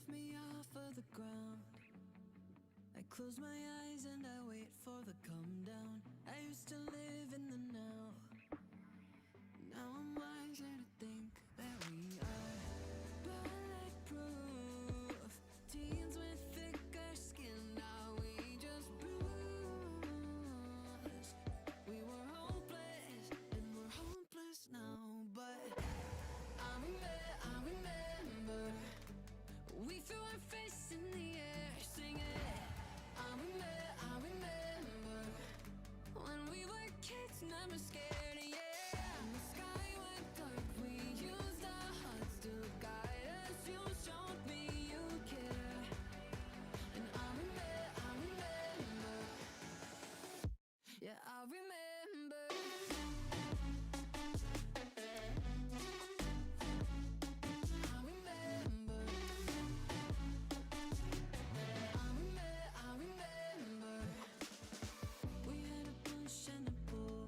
me off of the ground. I close my eyes and I wait for the come down. I used to live in the now. Now I'm wiser to think that we are bulletproof. Teens with thicker skin, now we just bruise. We were hopeless and we're hopeless now, but I remember we threw our fists in the air singing. I remember when we were kids, never scared, yeah. And the sky went dark, we used our hearts to guide us. You showed me you care, and I remember, yeah, I remember. We had a push and a pull.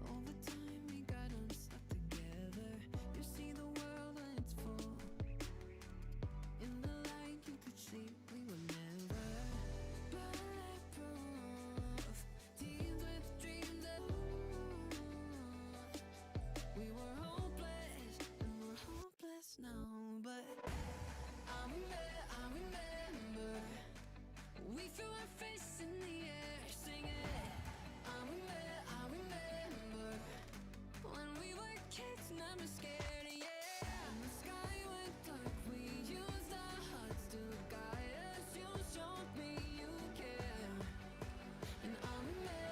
Over time we got unstuck together. You see the world when it's full. In the light you could see we were never bulletproof. Teens with dreams of we were hopeless and we're hopeless now, but I remember we threw our fists in the air singing. I remember when we were kids, never scared, yeah. And the sky went dark, we used our hearts to guide us. You showed me you care, and I remember,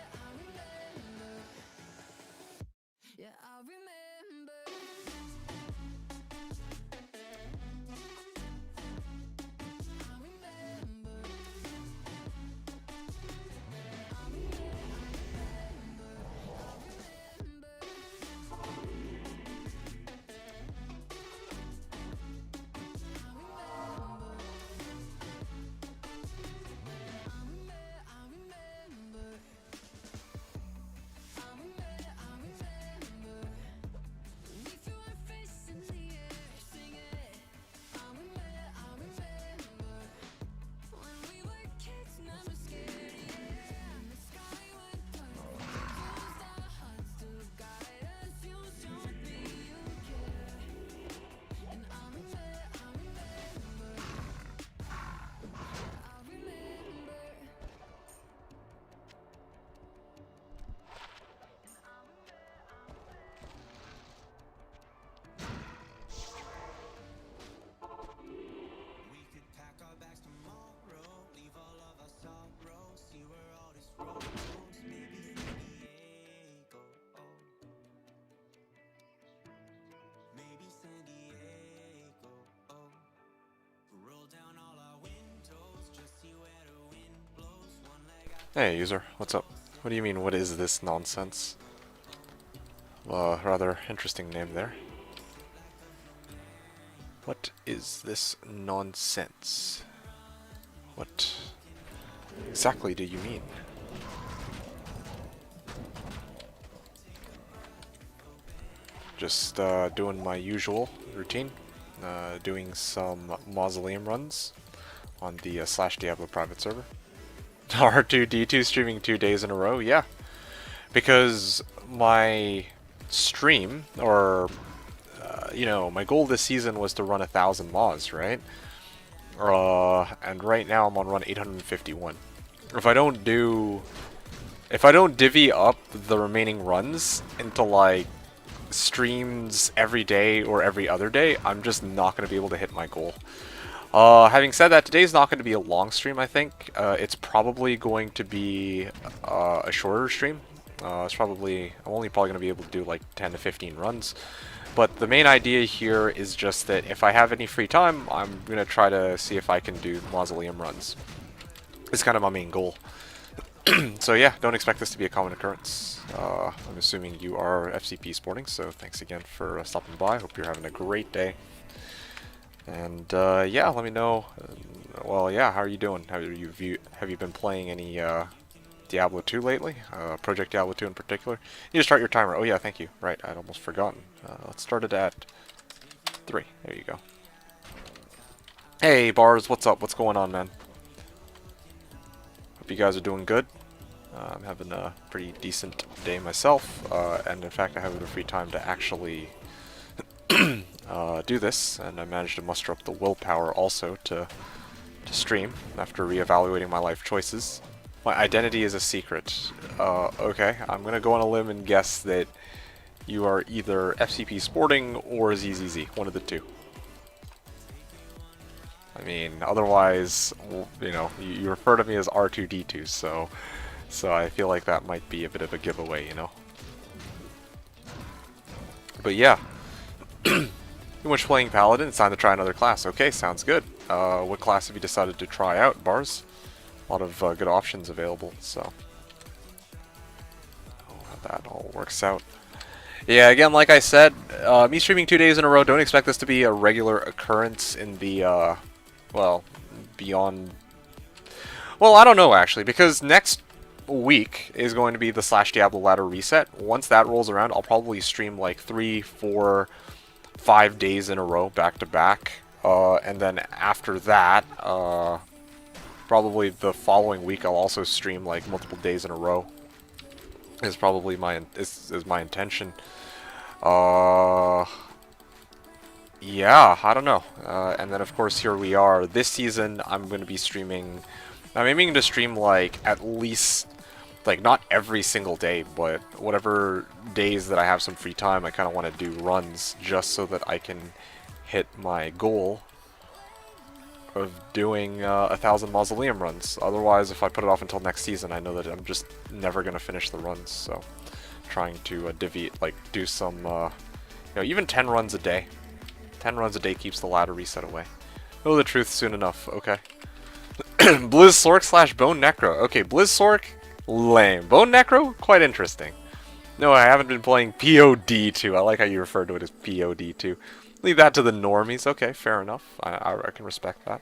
yeah, I remember. Hey user, what's up? What do you mean, what is this nonsense? Rather interesting name there. What is this nonsense? What exactly do you mean? Just doing my usual routine, doing some mausoleum runs on the Slashdiablo private server. R2D2 streaming 2 days in a row, yeah. Because my stream, or you know, my goal this season was to run 1,000 mods, right? And right now I'm on run 851. If I don't divvy up the remaining runs into like streams every day or every other day, I'm just not going to be able to hit my goal. Having said that, today's not going to be a long stream, I think. It's probably going to be a shorter stream. I'm only probably going to be able to do like 10 to 15 runs. But the main idea here is just that if I have any free time, I'm going to try to see if I can do mausoleum runs. It's kind of my main goal. So yeah, don't expect this to be a common occurrence. I'm assuming you are FCP sporting, so thanks again for stopping by. Hope you're having a great day. And yeah, let me know. Well, yeah, how are you doing? Have you been playing any Diablo 2 lately? Project Diablo 2 in particular? You need to start your timer. Oh yeah, thank you. Right, I'd almost forgotten. Let's start it at 3. There you go. Hey, Bars, what's up? What's going on, man? Hope you guys are doing good. I'm having a pretty decent day myself, and in fact I have the free time to actually do this, and I managed to muster up the willpower also to stream after reevaluating my life choices. My identity is a secret. Okay, I'm gonna go on a limb and guess that you are either FCP Sporting or ZZZ, one of the two. I mean, otherwise, you know, you refer to me as R2D2, so I feel like that might be a bit of a giveaway, you know. But yeah, you much playing Paladin. It's time to try another class. Okay, sounds good. What class have you decided to try out, Bars? A lot of good options available, so how that all works out. Yeah, again, like I said, me streaming 2 days in a row, don't expect this to be a regular occurrence in the, well, beyond... Well, I don't know, actually, because next week is going to be the Slashdiablo ladder reset. Once that rolls around, I'll probably stream like 3, 4, 5 days in a row, back to back. And then after that, probably the following week, I'll also stream like multiple days in a row. Is probably my my intention. Yeah, I don't know. And then of course here we are. This season I'm going to be streaming. I'm aiming to stream like at least like not every single day, but whatever days that I have some free time, I kind of want to do runs just so that I can hit my goal of doing 1,000 mausoleum runs. Otherwise, if I put it off until next season, I know that I'm just never gonna finish the runs. So, trying to do some, you know, even 10 runs a day. 10 runs a day keeps the ladder reset away. Know the truth soon enough. Okay. Blizz Sork / Bone Necro. Okay, Blizz Sork, lame. Bone Necro, quite interesting. No, I haven't been playing POD2. I like how you refer to it as POD2. Leave that to the normies. Okay, fair enough. I can respect that.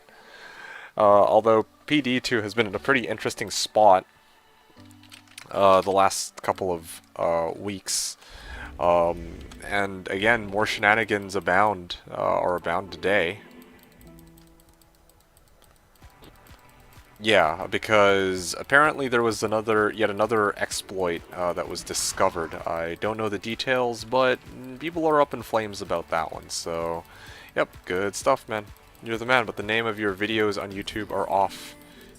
Although PD2 has been in a pretty interesting spot the last couple of weeks. And again, more shenanigans abound, are abound today. Yeah, because apparently there was yet another exploit that was discovered. I don't know the details, but people are up in flames about that one. So, yep, good stuff, man. You're the man, but the name of your videos on YouTube are off.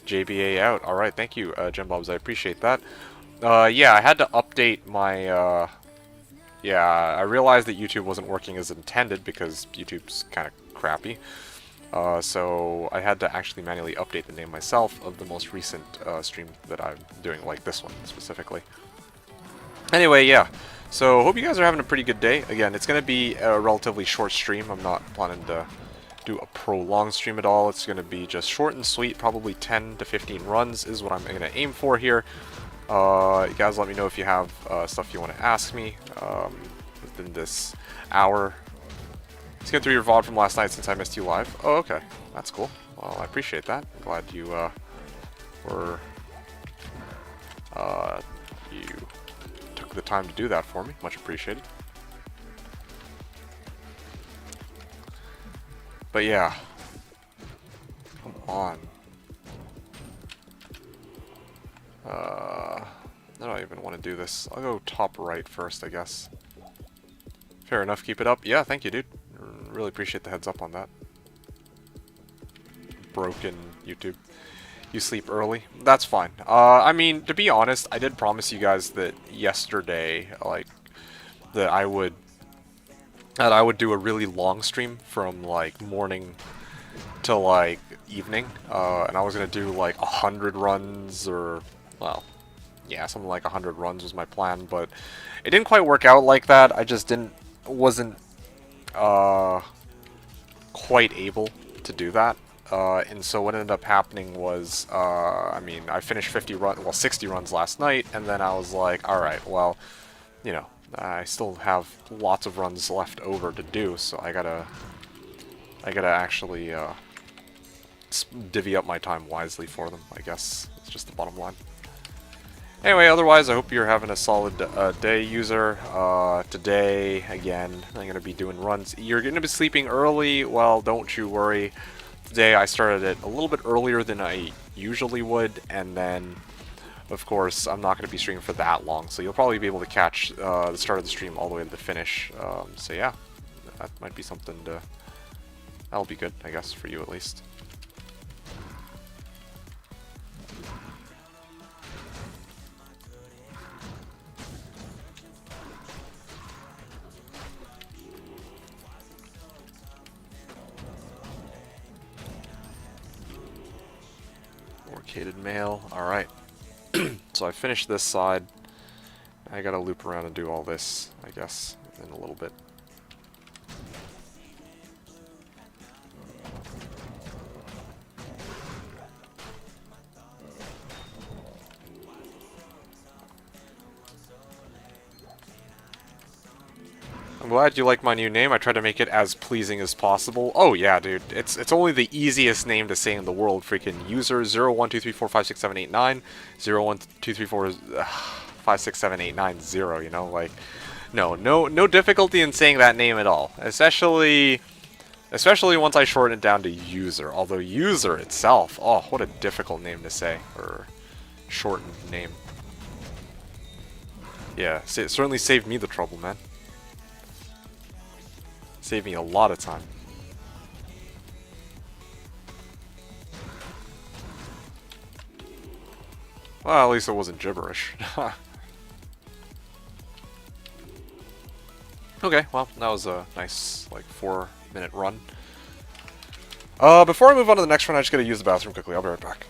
JBA out. Alright, thank you, Jembobs. I appreciate that. Yeah, I had to update my, yeah, I realized that YouTube wasn't working as intended because YouTube's kind of crappy. So I had to actually manually update the name myself of the most recent stream that I'm doing, like this one specifically. Anyway, yeah. So hope you guys are having a pretty good day. Again, it's going to be a relatively short stream. I'm not planning to do a prolonged stream at all. It's going to be just short and sweet. Probably 10 to 15 runs is what I'm going to aim for here. You guys let me know if you have stuff you want to ask me within this hour. Let's get through your VOD from last night since I missed you live. Oh, okay. That's cool. Well, I appreciate that. I'm glad you you took the time to do that for me. Much appreciated. But yeah. Come on. I don't even want to do this. I'll go top right first, I guess. Fair enough. Keep it up. Yeah, thank you, dude. Really appreciate the heads up on that. Broken YouTube. You sleep early? That's fine. I mean, to be honest, I did promise you guys that yesterday, like, that I would do a really long stream from, like, morning to, like, evening. And I was gonna do, like, 100 runs, or, well, yeah, something like 100 runs was my plan, but it didn't quite work out like that. I just wasn't quite able to do that. And so what ended up happening was, I mean, I finished 60 runs last night, and then I was like, alright, well, you know, I still have lots of runs left over to do, so I gotta actually divvy up my time wisely for them, I guess. It's just the bottom line. Anyway, otherwise, I hope you're having a solid day, user. Today, again, I'm going to be doing runs. You're going to be sleeping early? Well, don't you worry. today I started it a little bit earlier than I usually would, and then, of course, I'm not going to be streaming for that long, so you'll probably be able to catch the start of the stream all the way to the finish. So yeah, that might be something to... That'll be good, I guess, for you at least. Orcated mail, alright. So I finished this side. I gotta loop around and do all this, I guess, in a little bit. I'm glad you like my new name. I try to make it as pleasing as possible. Oh yeah, dude. It's only the easiest name to say in the world. Freaking user 0123456789, 0123456789, you know, like no difficulty in saying that name at all. Especially once I shorten it down to user. Although user itself, oh, what a difficult name to say, or shortened name. Yeah, it certainly saved me the trouble, man. Saved me a lot of time. Well, at least it wasn't gibberish. Okay, well, that was a nice, like, 4-minute run. Before I move on to the next run, I just gotta use the bathroom quickly. I'll be right back.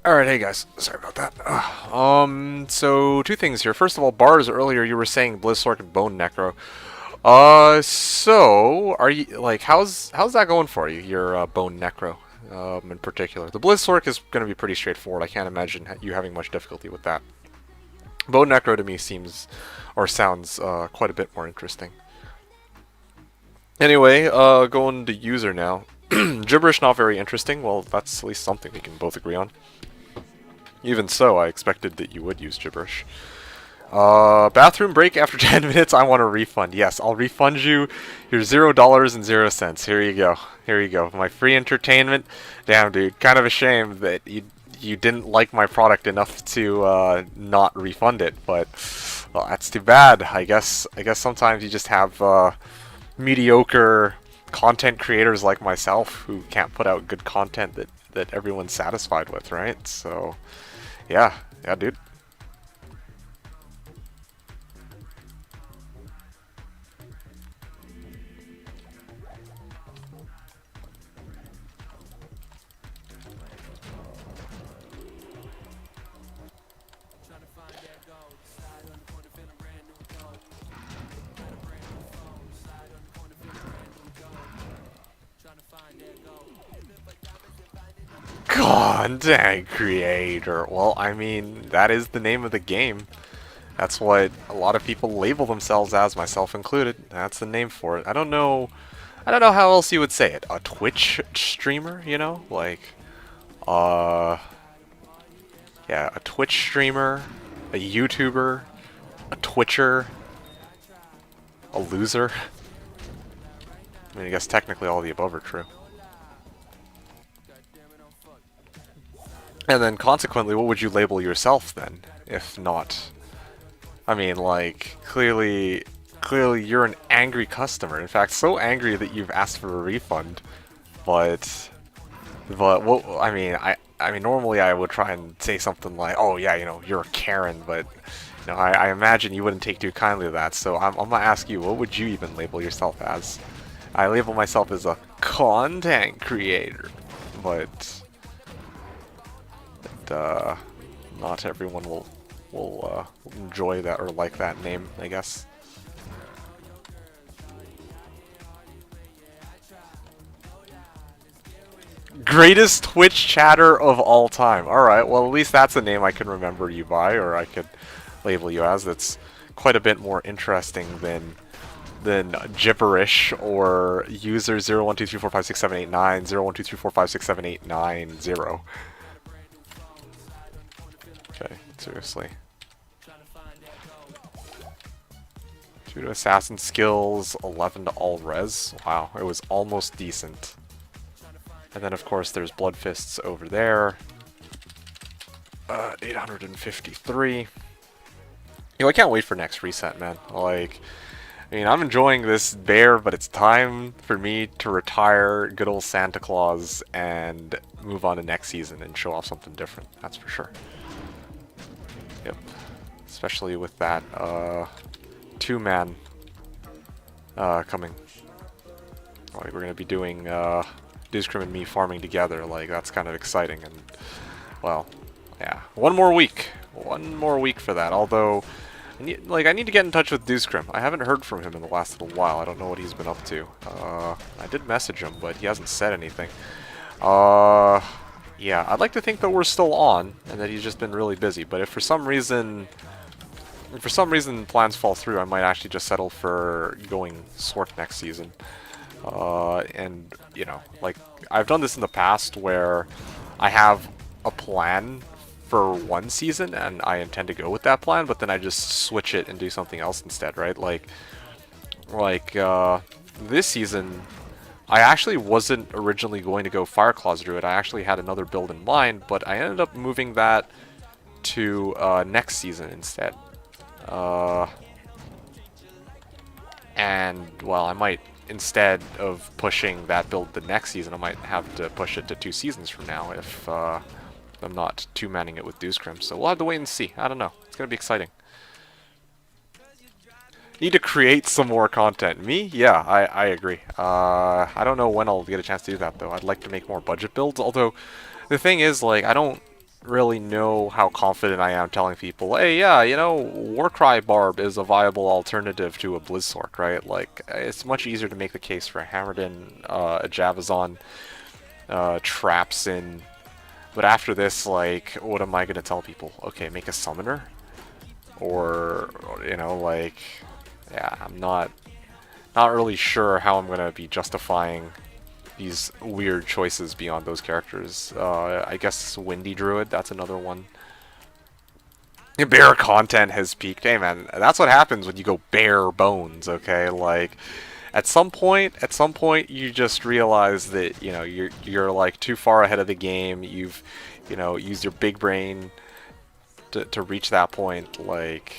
Alright, hey guys, sorry about that. So two things here. First of all, bars, earlier you were saying Blizzsork and Bone Necro. So, are you, like, how's that going for you, your, Bone Necro, in particular? The Blizzsork is gonna be pretty straightforward. I can't imagine you having much difficulty with that. Bone Necro to me seems, or sounds, quite a bit more interesting. Anyway, going to user now. Gibberish not very interesting. Well, that's at least something we can both agree on. Even so, I expected that you would use gibberish. Bathroom break after 10 minutes. I want a refund. Yes, I'll refund you your $0.00. Here you go. Here you go. My free entertainment. Damn, dude. Kind of a shame that you didn't like my product enough to not refund it. But well, that's too bad. I guess sometimes you just have mediocre content creators like myself who can't put out good content that everyone's satisfied with, right? So, yeah, dude. Content creator. Well, I mean, that is the name of the game. That's what a lot of people label themselves as, myself included. That's the name for it. I don't know how else you would say it. A Twitch streamer, you know? Like, yeah, a Twitch streamer, a YouTuber, a Twitcher, a loser. I mean, I guess technically all of the above are true. And then consequently, what would you label yourself then, if not? I mean, like, clearly you're an angry customer. In fact, so angry that you've asked for a refund. But well, I mean, normally I would try and say something like, "Oh yeah, you know, you're a Karen," but you know, I imagine you wouldn't take too kindly to that. So I'm gonna ask you, what would you even label yourself as? I label myself as a content creator, but not everyone will enjoy that or like that name, I guess. Greatest Twitch chatter of all time. Alright, well at least that's a name I can remember you by, or I could label you as. That's quite a bit more interesting than gibberish or user 0123456789, 0123456789, Okay, seriously. Due to assassin skills, 11 to all res. Wow, it was almost decent. And then of course there's Blood Fists over there. 853. You know, I can't wait for next reset, man. Like, I mean, I'm enjoying this bear, but it's time for me to retire good old Santa Claus and move on to next season and show off something different. That's for sure. Yep. Especially with that two-man coming. Like, we're gonna be doing Discrim and me farming together. Like, that's kind of exciting. And well, yeah, one more week for that. Although I need to get in touch with Discrim. I haven't heard from him in the last little while. I don't know what he's been up to. I did message him, but he hasn't said anything. Yeah, I'd like to think that we're still on and that he's just been really busy. But if for some reason plans fall through, I might actually just settle for going Sork next season. And you know, like, I've done this in the past where I have a plan for one season and I intend to go with that plan, but then I just switch it and do something else instead, right? Like this season, I actually wasn't originally going to go Fireclaws Druid. I actually had another build in mind, but I ended up moving that to next season instead. And well, I might, instead of pushing that build the next season, I might have to push it to 2 seasons from now if I'm not two-manning it with Discrim. So we'll have to wait and see. I don't know. It's going to be exciting. Need to create some more content. Me? Yeah, I agree. I don't know when I'll get a chance to do that, though. I'd like to make more budget builds, although the thing is, like, I don't really know how confident I am telling people, hey, yeah, you know, Warcry Barb is a viable alternative to a Blizzork, right? Like, it's much easier to make the case for a Hammerden, a Javazon, traps in. But after this, like, what am I going to tell people? Okay, make a summoner? Or, you know, like, yeah, I'm not really sure how I'm going to be justifying these weird choices beyond those characters. I guess Windy Druid, that's another one. Bare content has peaked. Hey man, that's what happens when you go bare bones, okay? Like, at some point you just realize that, you know, you're like too far ahead of the game. You've, you know, used your big brain to reach that point. Like,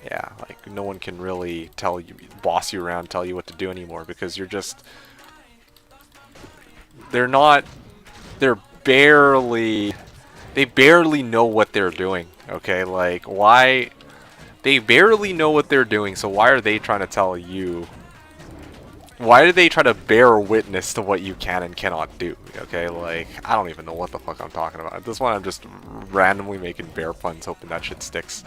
yeah, like no one can really boss you around, tell you what to do anymore, because you're just they're not, they're barely, they barely know what they're doing, okay? Like, why, they barely know what they're doing, so why are they trying to tell you? Why do they try to bear witness to what you can and cannot do, okay? Like, I don't even know what the fuck I'm talking about. At this one, I'm just randomly making bear puns, hoping that shit sticks.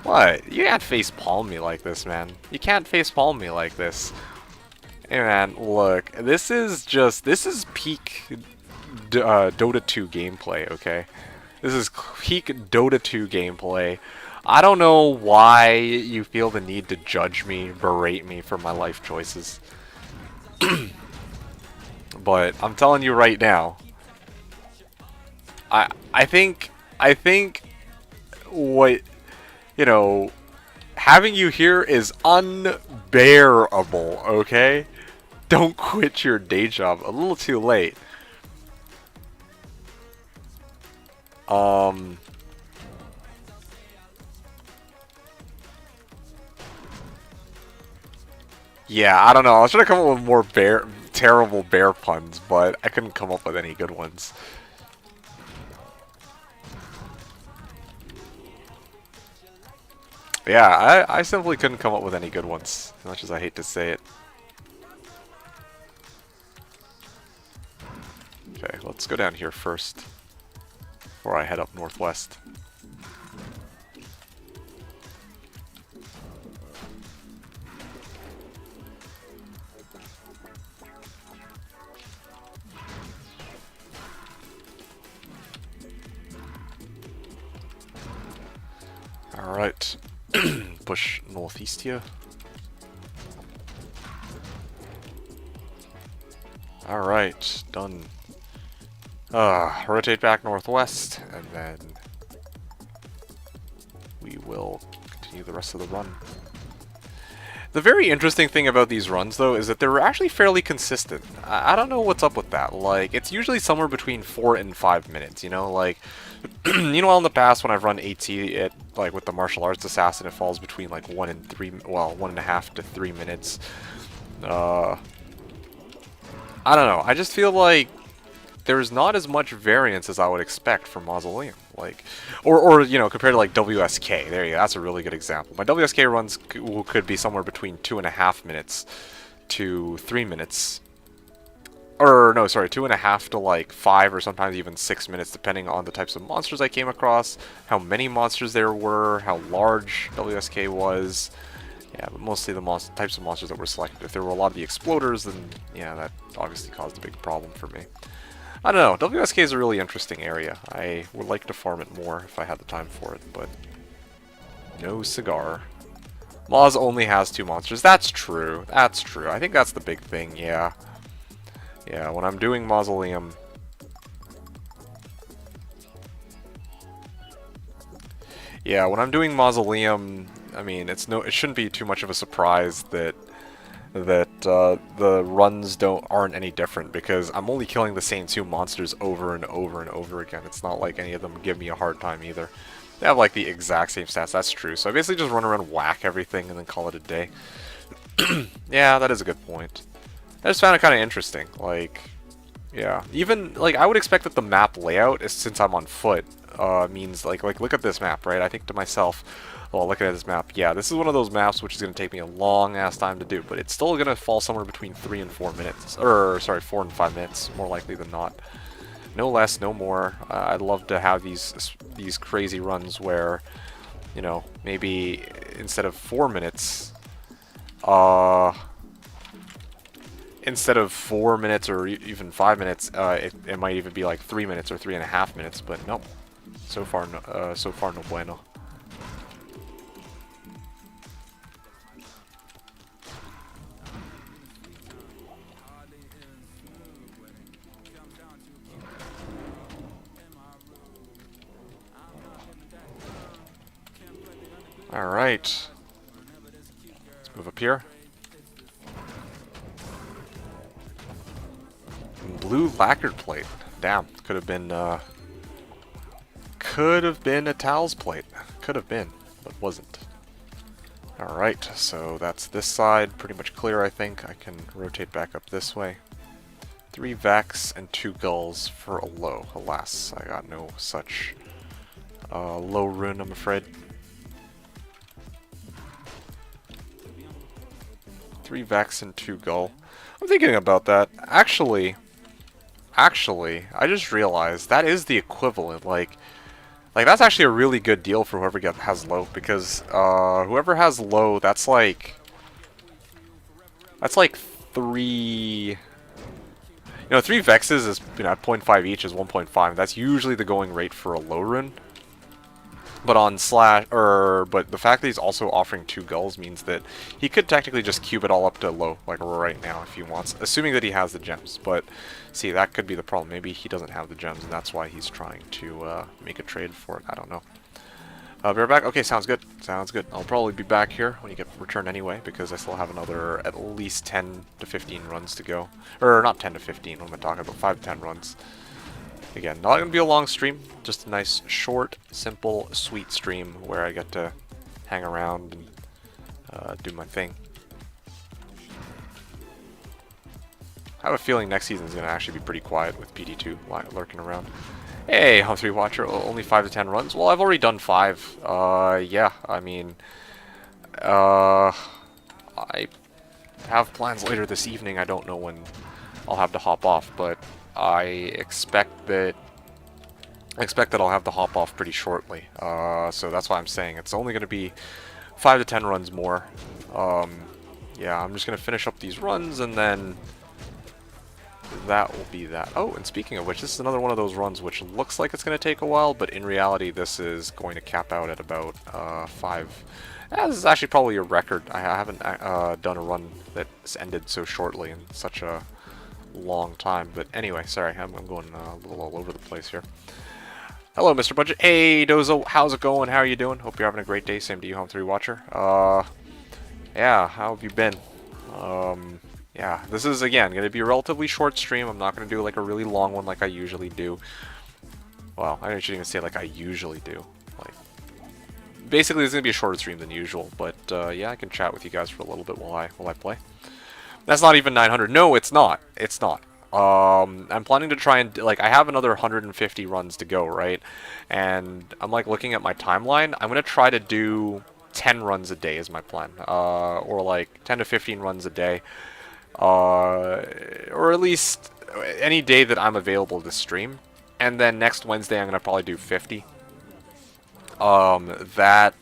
What? You can't face palm me like this, man. You can't face palm me like this. Hey man, look, this is peak Dota 2 gameplay, okay? This is peak Dota 2 gameplay. I don't know why you feel the need to judge me, berate me for my life choices. But I'm telling you right now, I think what, you know, having you here is unbearable, okay? Don't quit your day job. A little too late. Yeah, I don't know. I was trying to come up with more terrible bear puns, but I couldn't come up with any good ones. Yeah, I simply couldn't come up with any good ones, as much as I hate to say it. Okay, let's go down here first, before I head up northwest. Alright, push northeast here. Alright, done. Rotate back northwest, and then we will continue the rest of the run. The very interesting thing about these runs, though, is that they're actually fairly consistent. I don't know what's up with that. Like, it's usually somewhere between 4 and 5 minutes, you know? Like, you know, in the past when I've run AT, like, with the martial arts assassin, it falls between, like, 1 and 3, well, 1.5 to 3 minutes. I don't know. I just feel like there's not as much variance as I would expect from Mausoleum. Like, or you know, compared to like WSK. There you go. That's a really good example. My WSK runs could be somewhere between 2.5 minutes to 3 minutes. Or, no, sorry, 2.5 to like 5 or sometimes even 6 minutes, depending on the types of monsters I came across, how many monsters there were, how large WSK was. Yeah, but mostly the types of monsters that were selected. If there were a lot of the exploders, then yeah, that obviously caused a big problem for me. I don't know, WSK is a really interesting area. I would like to farm it more if I had the time for it, but no cigar. Moz only has 2 monsters. That's true. That's true. I think that's the big thing, yeah. Yeah, when I'm doing Mausoleum... Yeah, when I'm doing Mausoleum, I mean, it shouldn't be too much of a surprise that the runs aren't any different, because I'm only killing the same 2 monsters over and over and over again. It's not like any of them give me a hard time either. They have like the exact same stats, that's true. So I basically just run around, whack everything, and then call it a day. Yeah, that is a good point. I just found it kind of interesting. Like, yeah, even like I would expect that the map layout, since I'm on foot, means like look at this map, right? I think to myself, well, looking at this map, yeah, this is one of those maps which is going to take me a long ass time to do, but it's still going to fall somewhere between 3 and 4 minutes, or sorry, 4 and 5 minutes, more likely than not. No less, no more. I'd love to have these crazy runs where, you know, maybe instead of 4 minutes, instead of 4 minutes or even 5 minutes, it might even be like 3 minutes or 3.5 minutes, but nope. So far no bueno. Alright. Let's move up here. Blue lacquered plate. Damn, could have been a Tal's plate. Could have been, but wasn't. Alright, so that's this side pretty much clear, I think. I can rotate back up this way. 3 Vex and 2 Gulls for a low. Alas, I got no such low rune, I'm afraid. 3 Vex and 2 Gull. I'm thinking about that. Actually, I just realized that is the equivalent. Like that's actually a really good deal for whoever has low, because whoever has low, that's like 3. You know, 3 Vexes is, you know, at 0.5 each is 1.5. That's usually the going rate for a low rune. But on but the fact that he's also offering 2 Gulls means that he could technically just cube it all up to low, like right now, if he wants, assuming that he has the gems. But see, that could be the problem. Maybe he doesn't have the gems, and that's why he's trying to make a trade for it. I don't know. Be right back. Okay, sounds good. Sounds good. I'll probably be back here when you get returned anyway, because I still have another at least 10 to 15 runs to go. Or not 10 to 15. What am I talking about? 5 to 10 runs. Again, not going to be a long stream, just a nice, short, simple, sweet stream where I get to hang around and do my thing. I have a feeling next season is going to actually be pretty quiet with PT2 lurking around. Hey, Hum3 Watcher, only 5 to 10 runs? Well, I've already done 5. Yeah, I mean, I have plans later this evening. I don't know when I'll have to hop off, but I expect that I'll have to hop off pretty shortly. So that's why I'm saying it's only going to be 5 to 10 runs more. Yeah, I'm just going to finish up these runs, and then that will be that. Oh, and speaking of which, this is another one of those runs which looks like it's going to take a while, but in reality this is going to cap out at about 5. This is actually probably a record. I haven't done a run that's ended so shortly in such a long time. But anyway, sorry, I'm going a little all over the place here. Hello, Mr. Budget. Hey, Dozo, how's it going? How are you doing? Hope you're having a great day. Same to you, Home3 Watcher. Yeah, how have you been? Yeah, this is, again, going to be a relatively short stream. I'm not going to do, like, a really long one like I usually do. Well, I shouldn't even say like I usually do. Like, basically, it's going to be a shorter stream than usual. But, yeah, I can chat with you guys for a little bit while I play. That's not even 900. No, it's not. It's not. I'm planning to try and, like, I have another 150 runs to go, right? And I'm, like, looking at my timeline. I'm going to try to do 10 runs a day is my plan. Or, like, 10 to 15 runs a day. Or at least any day that I'm available to stream. And then next Wednesday, I'm going to probably do 50. That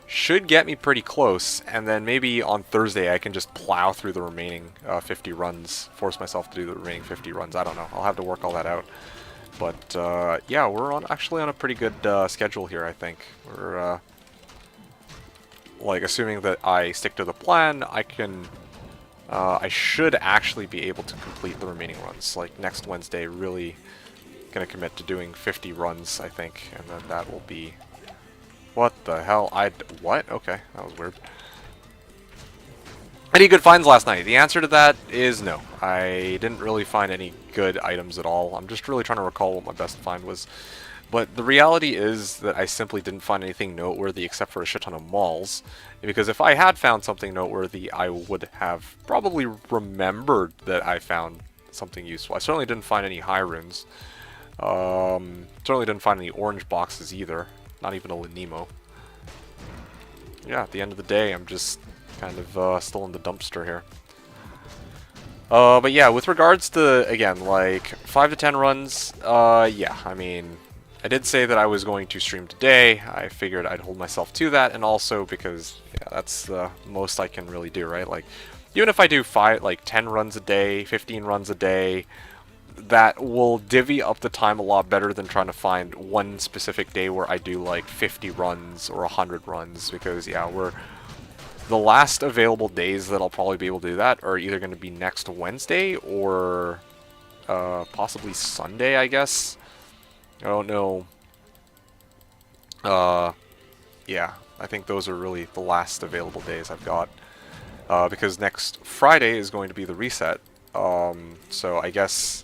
should get me pretty close, and then maybe on Thursday I can just plow through the remaining 50 runs, force myself to do the remaining 50 runs. I don't know. I'll have to work all that out. But yeah, we're actually on a pretty good schedule here, I think. We're like, assuming that I stick to the plan, I should actually be able to complete the remaining runs. Like next Wednesday, really gonna commit to doing 50 runs, I think, and then that will be. What the hell? What? Okay, that was weird. Any good finds last night? The answer to that is no. I didn't really find any good items at all. I'm just really trying to recall what my best find was. But the reality is that I simply didn't find anything noteworthy except for a shit ton of malls. Because if I had found something noteworthy, I would have probably remembered that I found something useful. I certainly didn't find any high runes. Certainly didn't find any orange boxes either. Not even a Lenemo. Yeah, at the end of the day, I'm just kind of still in the dumpster here. But yeah, with regards to, again, like, 5 to 10 runs, yeah, I mean, I did say that I was going to stream today. I figured I'd hold myself to that, and also because, yeah, that's the most I can really do, right? Like, even if I do 10 runs a day, 15 runs a day, that will divvy up the time a lot better than trying to find one specific day where I do like 50 runs or 100 runs, because yeah, the last available days that I'll probably be able to do that are either going to be next Wednesday or possibly Sunday, I guess. I don't know. Yeah, I think those are really the last available days I've got, because next Friday is going to be the reset. So I guess.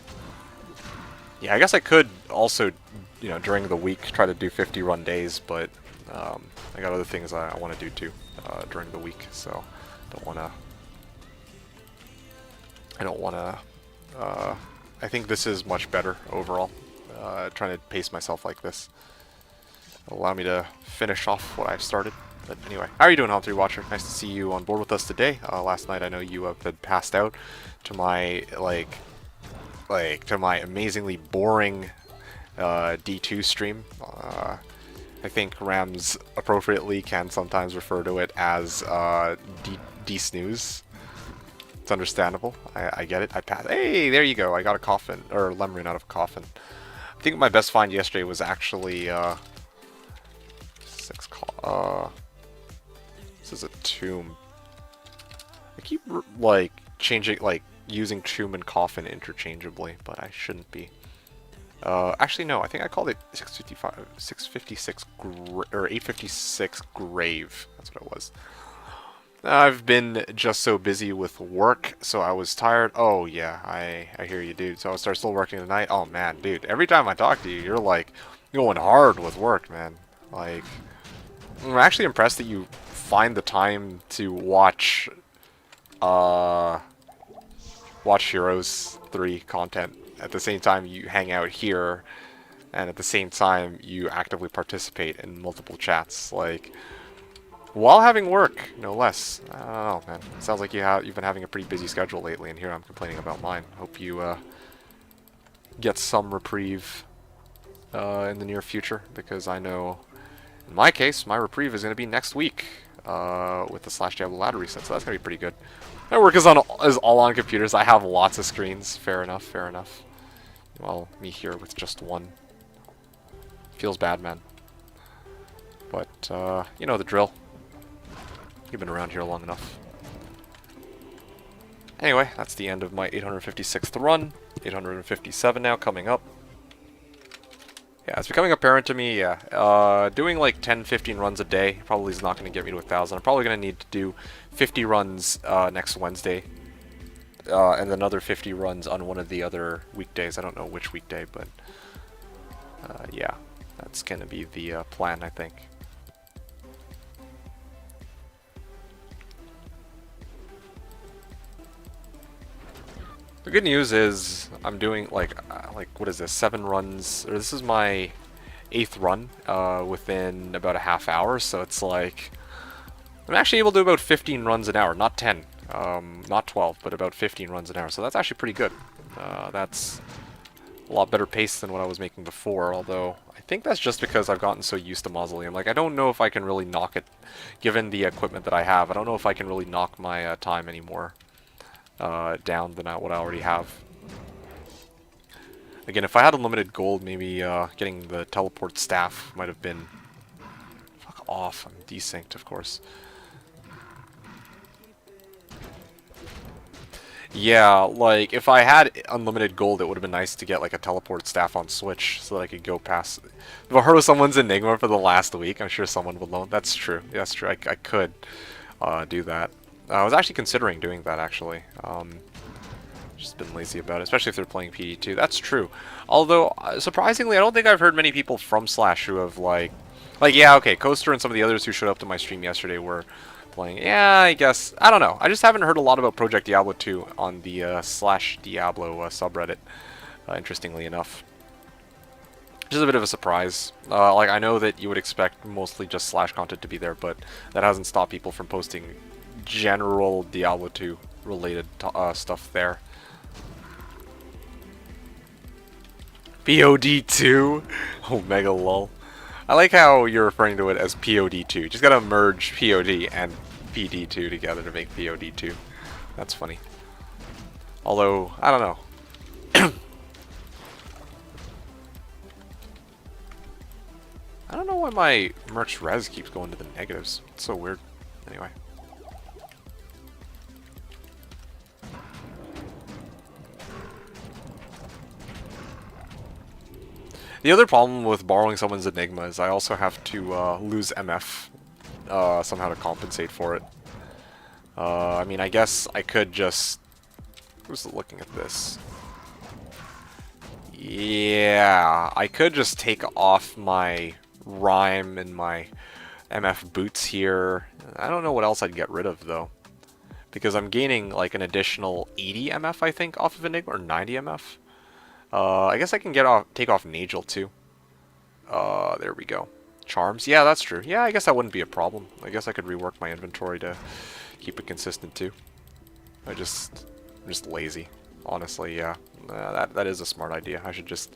Yeah, I guess I could also, you know, during the week try to do 50 run days, but I got other things I want to do too during the week, so I don't want to I think this is much better overall. Trying to pace myself like this. Allow me to finish off what I've started. But anyway, how are you doing, Hall3 Watcher? Nice to see you on board with us today. Last night I know you had passed out to my to my amazingly boring D2 stream. I think Rams appropriately can sometimes refer to it as D-snooze. It's understandable. I get it. I passed. Hey, there you go. I got a coffin, or Lemurian out of a coffin. I think my best find yesterday was actually this is a tomb. I keep changing, using tomb and coffin interchangeably, but I shouldn't be. Actually, no. I think I called it 656 or 856 grave. That's what it was. I've been just so busy with work, so I was tired. Oh yeah, I hear you, dude. So I started still working tonight. Oh man, dude. Every time I talk to you, you're like going hard with work, man. Like, I'm actually impressed that you find the time to watch Heroes 3 content at the same time you hang out here, and at the same time you actively participate in multiple chats, like, while having work, no less. I don't know, man. It sounds like you've been having a pretty busy schedule lately, and here I'm complaining about mine. Hope you get some reprieve in the near future, because I know, in my case, my reprieve is going to be next week with the Slashdiablo ladder reset, so that's going to be pretty good. My work is all on computers. I have lots of screens. Fair enough, fair enough. Well, me here with just one. Feels bad, man. But, you know the drill. You've been around here long enough. Anyway, that's the end of my 856th run. 857 now, coming up. Yeah, it's becoming apparent to me, yeah. Doing like 10, 15 runs a day probably is not going to get me to 1,000. I'm probably going to need to do 50 runs next Wednesday. And another 50 runs on one of the other weekdays. I don't know which weekday, but yeah, that's going to be the plan, I think. The good news is I'm doing like what is this, 7 runs, or this is my 8th run within about a half hour, so it's like I'm actually able to do about 15 runs an hour, not 10, not 12, but about 15 runs an hour, so that's actually pretty good. That's a lot better pace than what I was making before, although I think that's just because I've gotten so used to Mausoleum. Like, I don't know if I can really knock it, given the equipment that I have. I don't know if I can really knock my time anymore down than what I already have. Again, if I had unlimited gold, maybe getting the teleport staff might have been... Fuck off, I'm desynced, of course. Yeah, like, if I had unlimited gold, it would have been nice to get, like, a teleport staff on Switch, so that I could go past... If I heard someone's Enigma for the last week, I'm sure someone would loan... That's true, that's true, I could do that. I was actually considering doing that, actually. Just been lazy about it, especially if they're playing PD2. That's true. Although, surprisingly, I don't think I've heard many people from Slash who have, like, yeah, okay, Coaster and some of the others who showed up to my stream yesterday were playing. Yeah, I guess. I don't know. I just haven't heard a lot about Project Diablo 2 on the Slashdiablo subreddit, interestingly enough. Which is a bit of a surprise. Like, I know that you would expect mostly just Slash content to be there, but that hasn't stopped people from posting general Diablo 2 related stuff there. POD2? Oh, mega lol. I like how you're referring to it as POD2. Just gotta merge POD and PD2 together to make POD2. That's funny. Although, I don't know. I don't know why my merch res keeps going to the negatives. It's so weird. Anyway. The other problem with borrowing someone's Enigma is I also have to lose MF somehow to compensate for it. I mean, I guess I could just... Who's looking at this? Yeah, I could just take off my Rhyme and my MF boots here. I don't know what else I'd get rid of, though. because I'm gaining like an additional 80 MF, I think, off of Enigma, or 90 MF. I guess I can take off Nagel too. There we go. Charms, yeah, that's true. Yeah, I guess that wouldn't be a problem. I guess I could rework my inventory to keep it consistent too. I'm just lazy, honestly. Yeah, that is a smart idea. I should just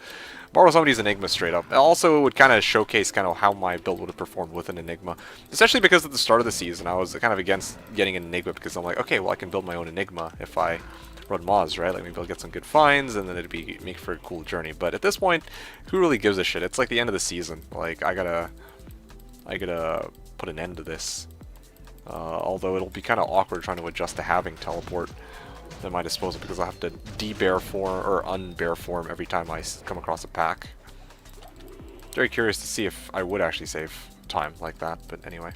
borrow somebody's Enigma straight up. Also, it would kind of showcase kind of how my build would have performed with an Enigma, especially because at the start of the season I was kind of against getting an Enigma because I'm like, okay, well I can build my own Enigma if I run Moz, right? Like maybe I'll get some good finds and then it'd make for a cool journey. But at this point, who really gives a shit? It's like the end of the season. Like I gotta put an end to this. Although it'll be kind of awkward trying to adjust to having teleport at my disposal because I'll have to de-bear form or un-bear form every time I come across a pack. Very curious to see if I would actually save time like that, but anyway.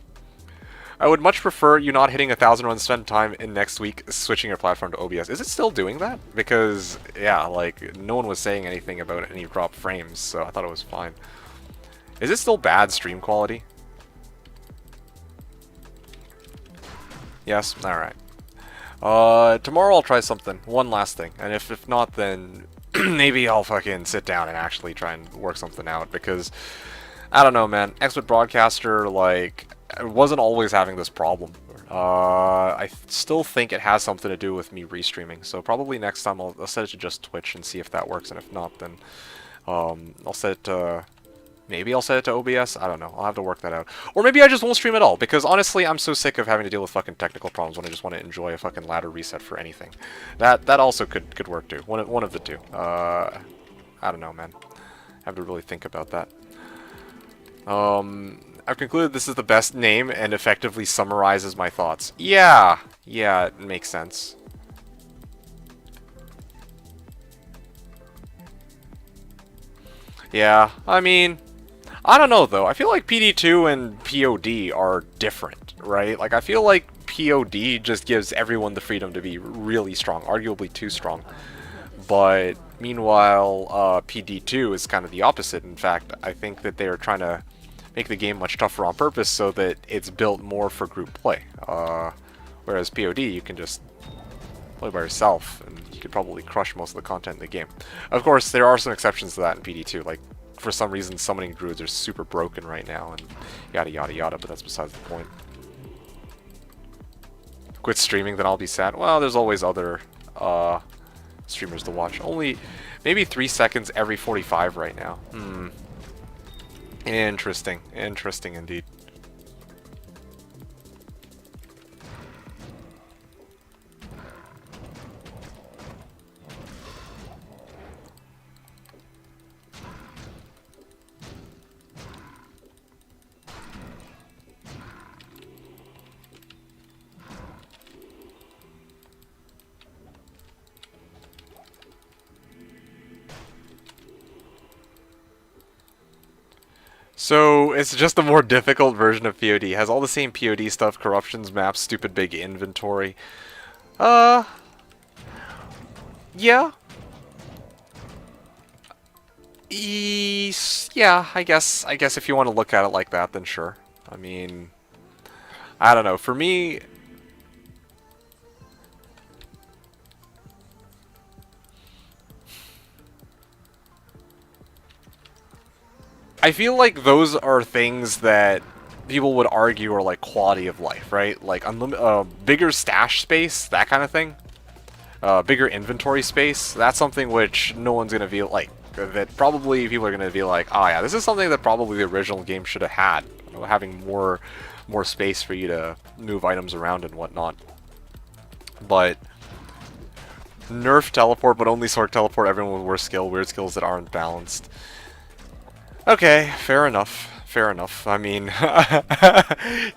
I would much prefer you not hitting 1,000 runs spend time in next week switching your platform to OBS. Is it still doing that? Because, yeah, like, no one was saying anything about any drop frames, so I thought it was fine. Is it still bad stream quality? Yes? Alright. Tomorrow I'll try something. One last thing. And if not, then maybe I'll fucking sit down and actually try and work something out, because, I don't know, man. Expert Broadcaster, like, wasn't always having this problem. I still think it has something to do with me restreaming, so probably next time I'll set it to just Twitch and see if that works, and if not, then I'll set it to... Maybe I'll set it to OBS? I don't know. I'll have to work that out. Or maybe I just won't stream at all, because honestly, I'm so sick of having to deal with fucking technical problems when I just want to enjoy a fucking ladder reset for anything. That also could work too. One of the two. I don't know, man. I have to really think about that. I've concluded this is the best name and effectively summarizes my thoughts. Yeah, it makes sense. Yeah, I mean, I don't know though. I feel like PD2 and POD are different, right? Like I feel like POD just gives everyone the freedom to be really strong, arguably too strong. But meanwhile, PD2 is kind of the opposite. In fact, I think that they are trying to make the game much tougher on purpose so that it's built more for group play. Whereas POD, you can just play by yourself, and you could probably crush most of the content in the game. Of course, there are some exceptions to that in PD2, like, for some reason, summoning druids are super broken right now, and yada yada yada, but that's besides the point. Quit streaming, then I'll be sad. Well, there's always other streamers to watch. Only maybe 3 seconds every 45 right now. Interesting. Interesting indeed. So, it's just a more difficult version of POD. It has all the same POD stuff, corruptions, maps, stupid big inventory. Yeah. Yeah, I guess if you want to look at it like that, then sure. I mean, I don't know. For me, I feel like those are things that people would argue are like quality of life, right? Like bigger stash space, that kind of thing. Bigger inventory space, that's something which no one's going to feel like, that probably people are going to be like, oh yeah, this is something that probably the original game should have had, you know, having more space for you to move items around and whatnot. But nerf teleport, but only sort teleport everyone with worse skill, weird skills that aren't balanced. Okay, fair enough. Fair enough. I mean,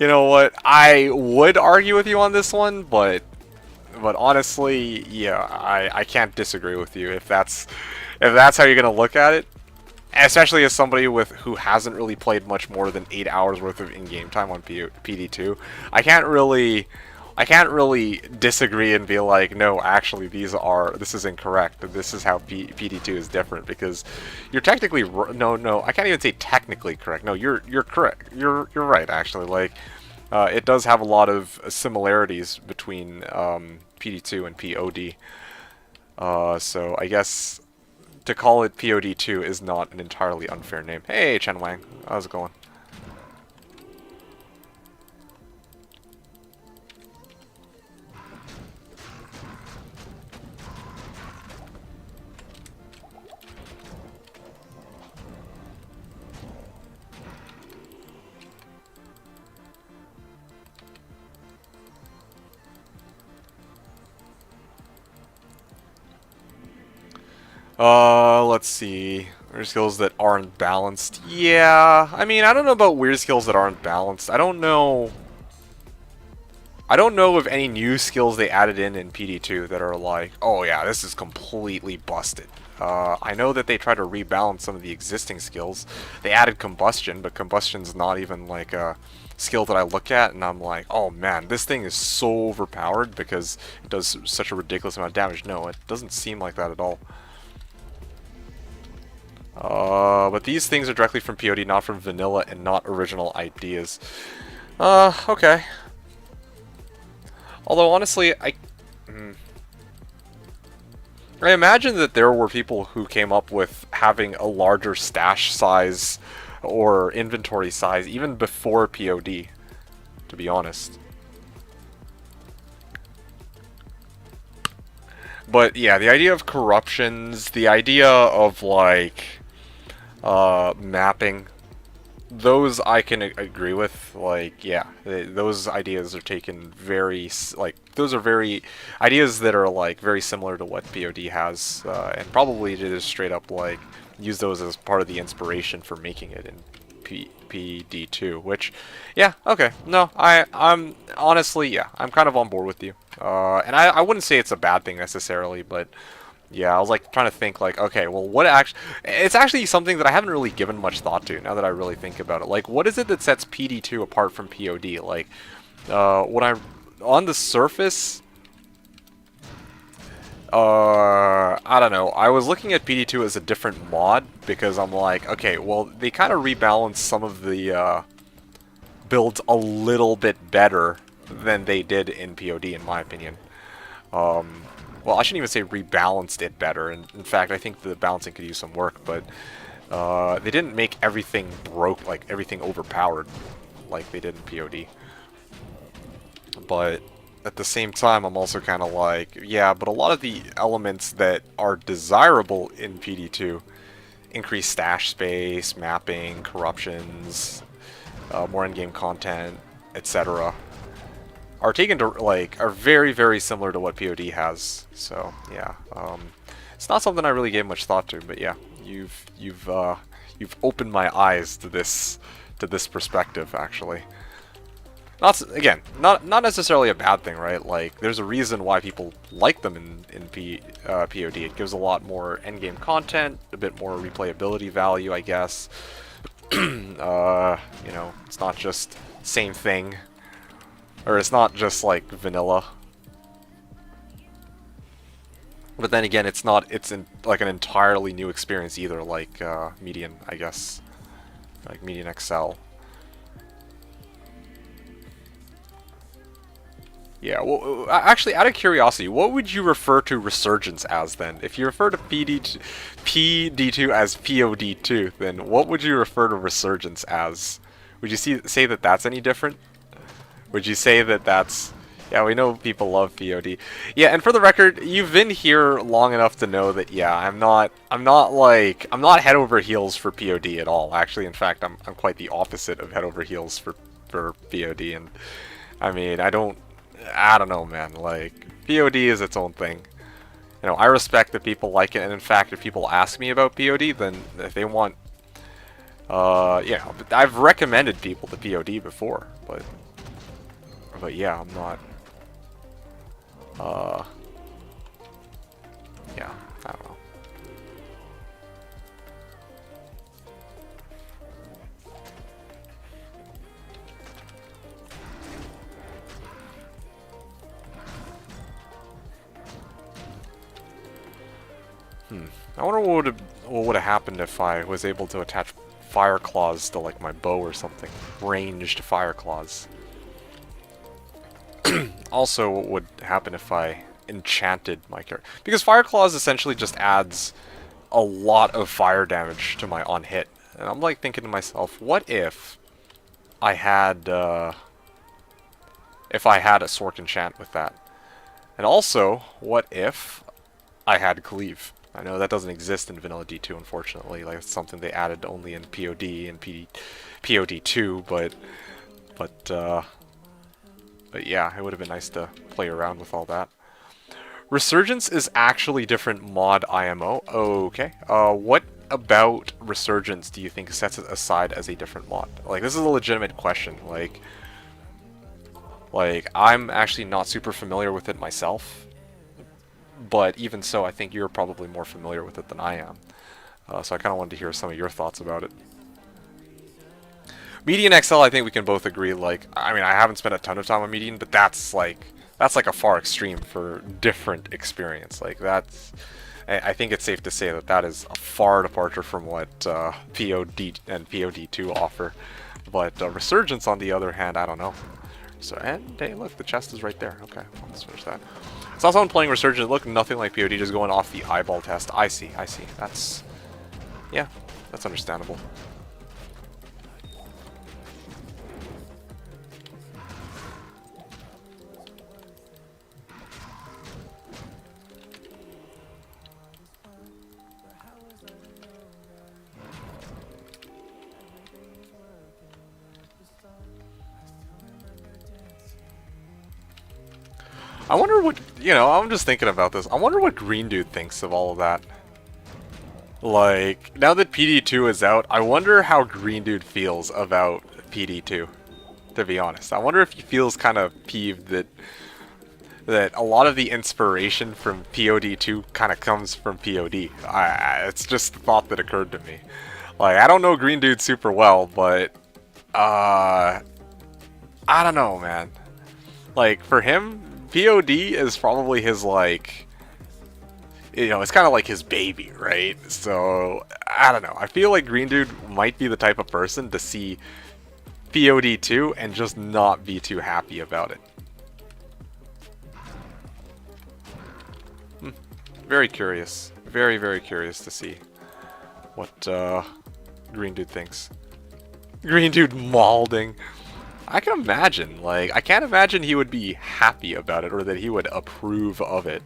you know what? I would argue with you on this one, but honestly, yeah, I can't disagree with you if that's how you're gonna look at it. Especially as somebody who hasn't really played much more than 8 hours worth of in-game time on PD2, I can't really disagree and be like, no, actually, this is incorrect. This is how PD2 is different, because you're technically no, I can't even say technically correct. No, you're correct. You're right, actually. Like, It does have a lot of similarities between PD2 and POD. So I guess to call it POD2 is not an entirely unfair name. Hey, Chen Wang. How's it going? Let's see. Weird skills that aren't balanced. Yeah, I mean, I don't know about weird skills that aren't balanced. I don't know of any new skills they added in PD2 that are like, oh yeah, this is completely busted. I know that they try to rebalance some of the existing skills. They added combustion, but combustion's not even like a skill that I look at and I'm like, oh man, this thing is so overpowered because it does such a ridiculous amount of damage. No, it doesn't seem like that at all. But these things are directly from POD, not from vanilla and not original ideas. Okay. Although, honestly, I imagine that there were people who came up with having a larger stash size or inventory size even before POD, to be honest. But yeah, the idea of corruptions, the idea of like mapping, those I can agree with. Like, yeah, those ideas are taken very, like, those are very ideas that are like very similar to what POD has, and probably just straight up like use those as part of the inspiration for making it in PD2. Which, yeah, okay, no, I'm honestly, yeah, I'm kind of on board with you, and I wouldn't say it's a bad thing necessarily, but. Yeah, I was like trying to think like, okay, well what actually, it's actually something that I haven't really given much thought to now that I really think about it. Like, what is it that sets PD2 apart from POD? Like, when I, on the surface, I don't know, I was looking at PD2 as a different mod because I'm like, okay, well, they kind of rebalanced some of the, builds a little bit better than they did in POD, in my opinion. Well, I shouldn't even say rebalanced it better. In fact, I think the balancing could use some work, but they didn't make everything broke, like everything overpowered, like they did in POD. But at the same time, I'm also kind of like, yeah, but a lot of the elements that are desirable in PD2, increased stash space, mapping, corruptions, more in-game content, etc., are taken to are very, very similar to what POD has. So yeah, it's not something I really gave much thought to, but yeah, you've opened my eyes to this perspective actually. Not necessarily a bad thing, right? Like, there's a reason why people like them in POD. It gives a lot more endgame content, a bit more replayability value, I guess. You know, it's not just same thing. Or it's not just like vanilla. But then again, it's like an entirely new experience either, like Median, I guess. Like Median XL. Yeah, well, actually, out of curiosity, what would you refer to Resurgence as then? If you refer to PD2 as POD2, then what would you refer to Resurgence as? Would you say that that's any different? Would you say that that's... Yeah, we know people love POD. Yeah, and for the record, you've been here long enough to know that, yeah, I'm not head over heels for POD at all. Actually, in fact, I'm quite the opposite of head over heels for POD, and I mean, I don't know, man. Like, POD is its own thing. You know, I respect that people like it, and in fact, if people ask me about POD, then if they want... yeah, I've recommended people to POD before, but yeah, I'm not... yeah, I don't know. I wonder what would have happened if I was able to attach Fireclaws to, like, my bow or something. Ranged Fireclaws. Also, what would happen if I enchanted my character? Because Fireclaws essentially just adds a lot of fire damage to my on hit. And I'm like thinking to myself, what if I had a Sork enchant with that? And also, what if I had Cleave? I know that doesn't exist in Vanilla D2, unfortunately. Like, it's something they added only in POD and POD2, but yeah, it would have been nice to play around with all that. Resurgence is actually different mod IMO. Okay. What about Resurgence do you think sets it aside as a different mod? Like, this is a legitimate question. Like I'm actually not super familiar with it myself. But even so, I think you're probably more familiar with it than I am. So I kind of wanted to hear some of your thoughts about it. Median XL, I think we can both agree, like, I mean, I haven't spent a ton of time on Median, but that's like a far extreme for different experience. Like, I think it's safe to say that that is a far departure from what POD and POD2 offer. But Resurgence, on the other hand, I don't know. So, and hey, look, the chest is right there. Okay, let's finish that. Saw someone playing Resurgence, look nothing like POD, just going off the eyeball test. I see. That's, yeah, that's understandable. I wonder what, you know, I'm just thinking about this. I wonder what Green Dude thinks of all of that. Like, now that PD2 is out, I wonder how Green Dude feels about PD2, to be honest. I wonder if he feels kind of peeved that a lot of the inspiration from POD2 kind of comes from POD. It's just the thought that occurred to me. Like, I don't know Green Dude super well, but, I don't know, man. Like, for him, POD is probably his, like, you know, it's kind of like his baby, right? So, I don't know. I feel like Green Dude might be the type of person to see POD2 and just not be too happy about it. Very curious. Very, very curious to see what Green Dude thinks. Green Dude maulding. I can imagine, like, I can't imagine he would be happy about it or that he would approve of it.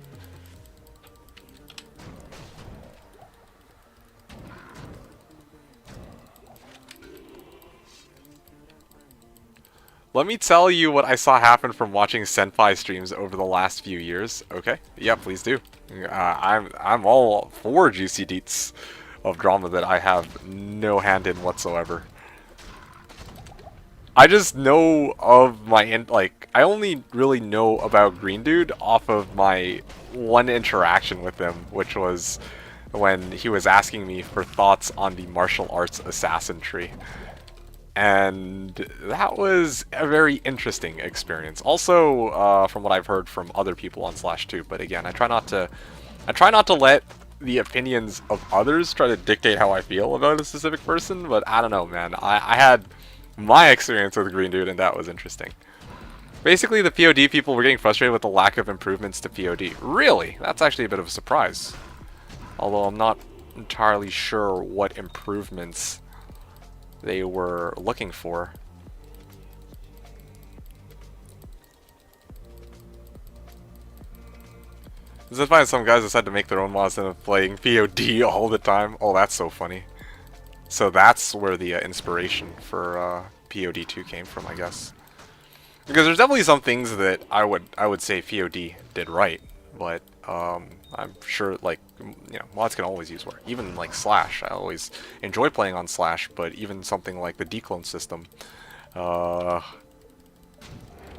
Let me tell you what I saw happen from watching Senpai streams over the last few years. Okay? Yeah, please do. I'm all for juicy deets of drama that I have no hand in whatsoever. I just know of my, like, I only really know about Green Dude off of my one interaction with him, which was when he was asking me for thoughts on the martial arts assassin tree. And that was a very interesting experience. Also, from what I've heard from other people on Slash2, but again, I try not to let the opinions of others try to dictate how I feel about a specific person, but I don't know, man. I had my experience with Green Dude, and that was interesting. Basically, the POD people were getting frustrated with the lack of improvements to POD. Really? That's actually a bit of a surprise. Although I'm not entirely sure what improvements they were looking for. Does it find some guys decide to make their own mods instead of playing POD all the time? Oh, that's so funny. So that's where the inspiration for POD2 came from, I guess. Because there's definitely some things that I would say POD did right, but I'm sure, like, you know, mods can always use work. Even like Slash, I always enjoy playing on Slash, but even something like the declone system, I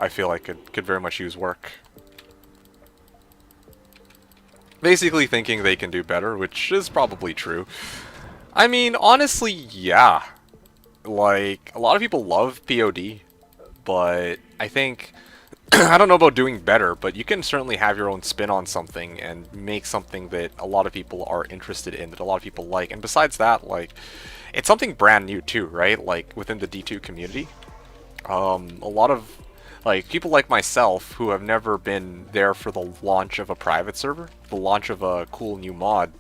feel like it could very much use work. Basically thinking they can do better, which is probably true. I mean, honestly, yeah. Like, a lot of people love POD, but I think, I don't know about doing better, but you can certainly have your own spin on something and make something that a lot of people are interested in, that a lot of people like. And besides that, like, it's something brand new too, right? Like, within the D2 community. A lot of Like, people like myself who have never been there for the launch of a private server, the launch of a cool new mod,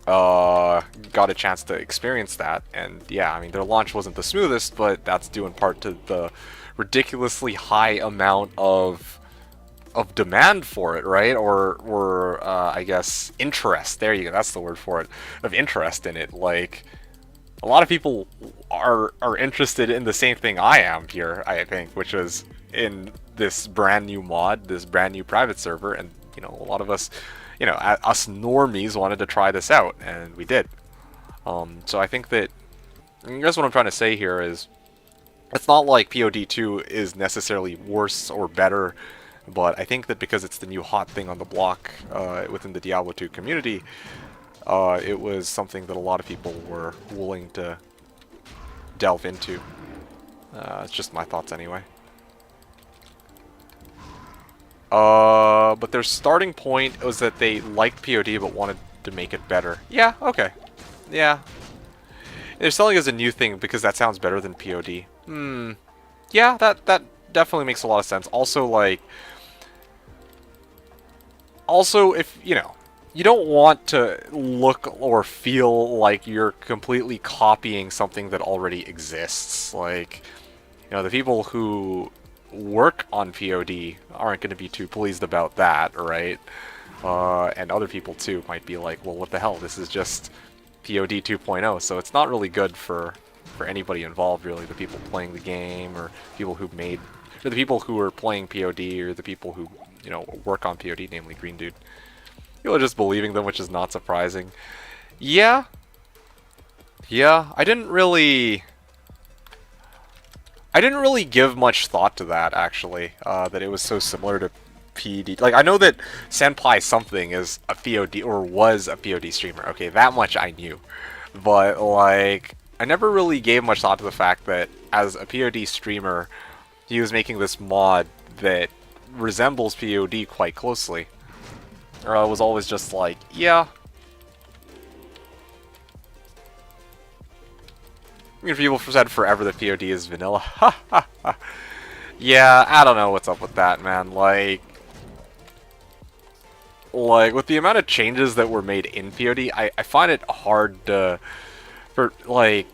got a chance to experience that. And yeah, I mean, their launch wasn't the smoothest, but that's due in part to the ridiculously high amount of demand for it, right? Or I guess interest. There you go. That's the word for it. Of interest in it. Like, a lot of people are interested in the same thing I am here, I think, which is in this brand new mod, this brand new private server, and you know, a lot of us, you know, us normies wanted to try this out, and we did. So I think that, I guess what I'm trying to say here is, it's not like POD2 is necessarily worse or better, but I think that because it's the new hot thing on the block within the Diablo 2 community, it was something that a lot of people were willing to delve into. It's just my thoughts anyway. But their starting point was that they liked POD but wanted to make it better. Yeah, okay. Yeah. They're selling it as a new thing because that sounds better than POD. Yeah, that definitely makes a lot of sense. Also, like... Also, if, you know, you don't want to look or feel like you're completely copying something that already exists. Like, you know, the people who work on POD aren't going to be too pleased about that, right? And other people, too, might be like, well, what the hell? This is just POD 2.0, so it's not really good for anybody involved, really. The people playing the game, or people who made... or the people who are playing POD, or the people who, you know, work on POD, namely Green Dude. People are just believing them, which is not surprising. Yeah. Yeah, I didn't really give much thought to that, actually, that it was so similar to POD. Like, I know that Senpai something is a POD, or was a POD streamer. Okay, that much I knew. But, like, I never really gave much thought to the fact that, as a POD streamer, he was making this mod that resembles POD quite closely. Or I was always just like, yeah. I mean, people said forever that POD is vanilla. Ha ha ha. Yeah, I don't know what's up with that, man. Like, with the amount of changes that were made in POD, I find it hard to... like...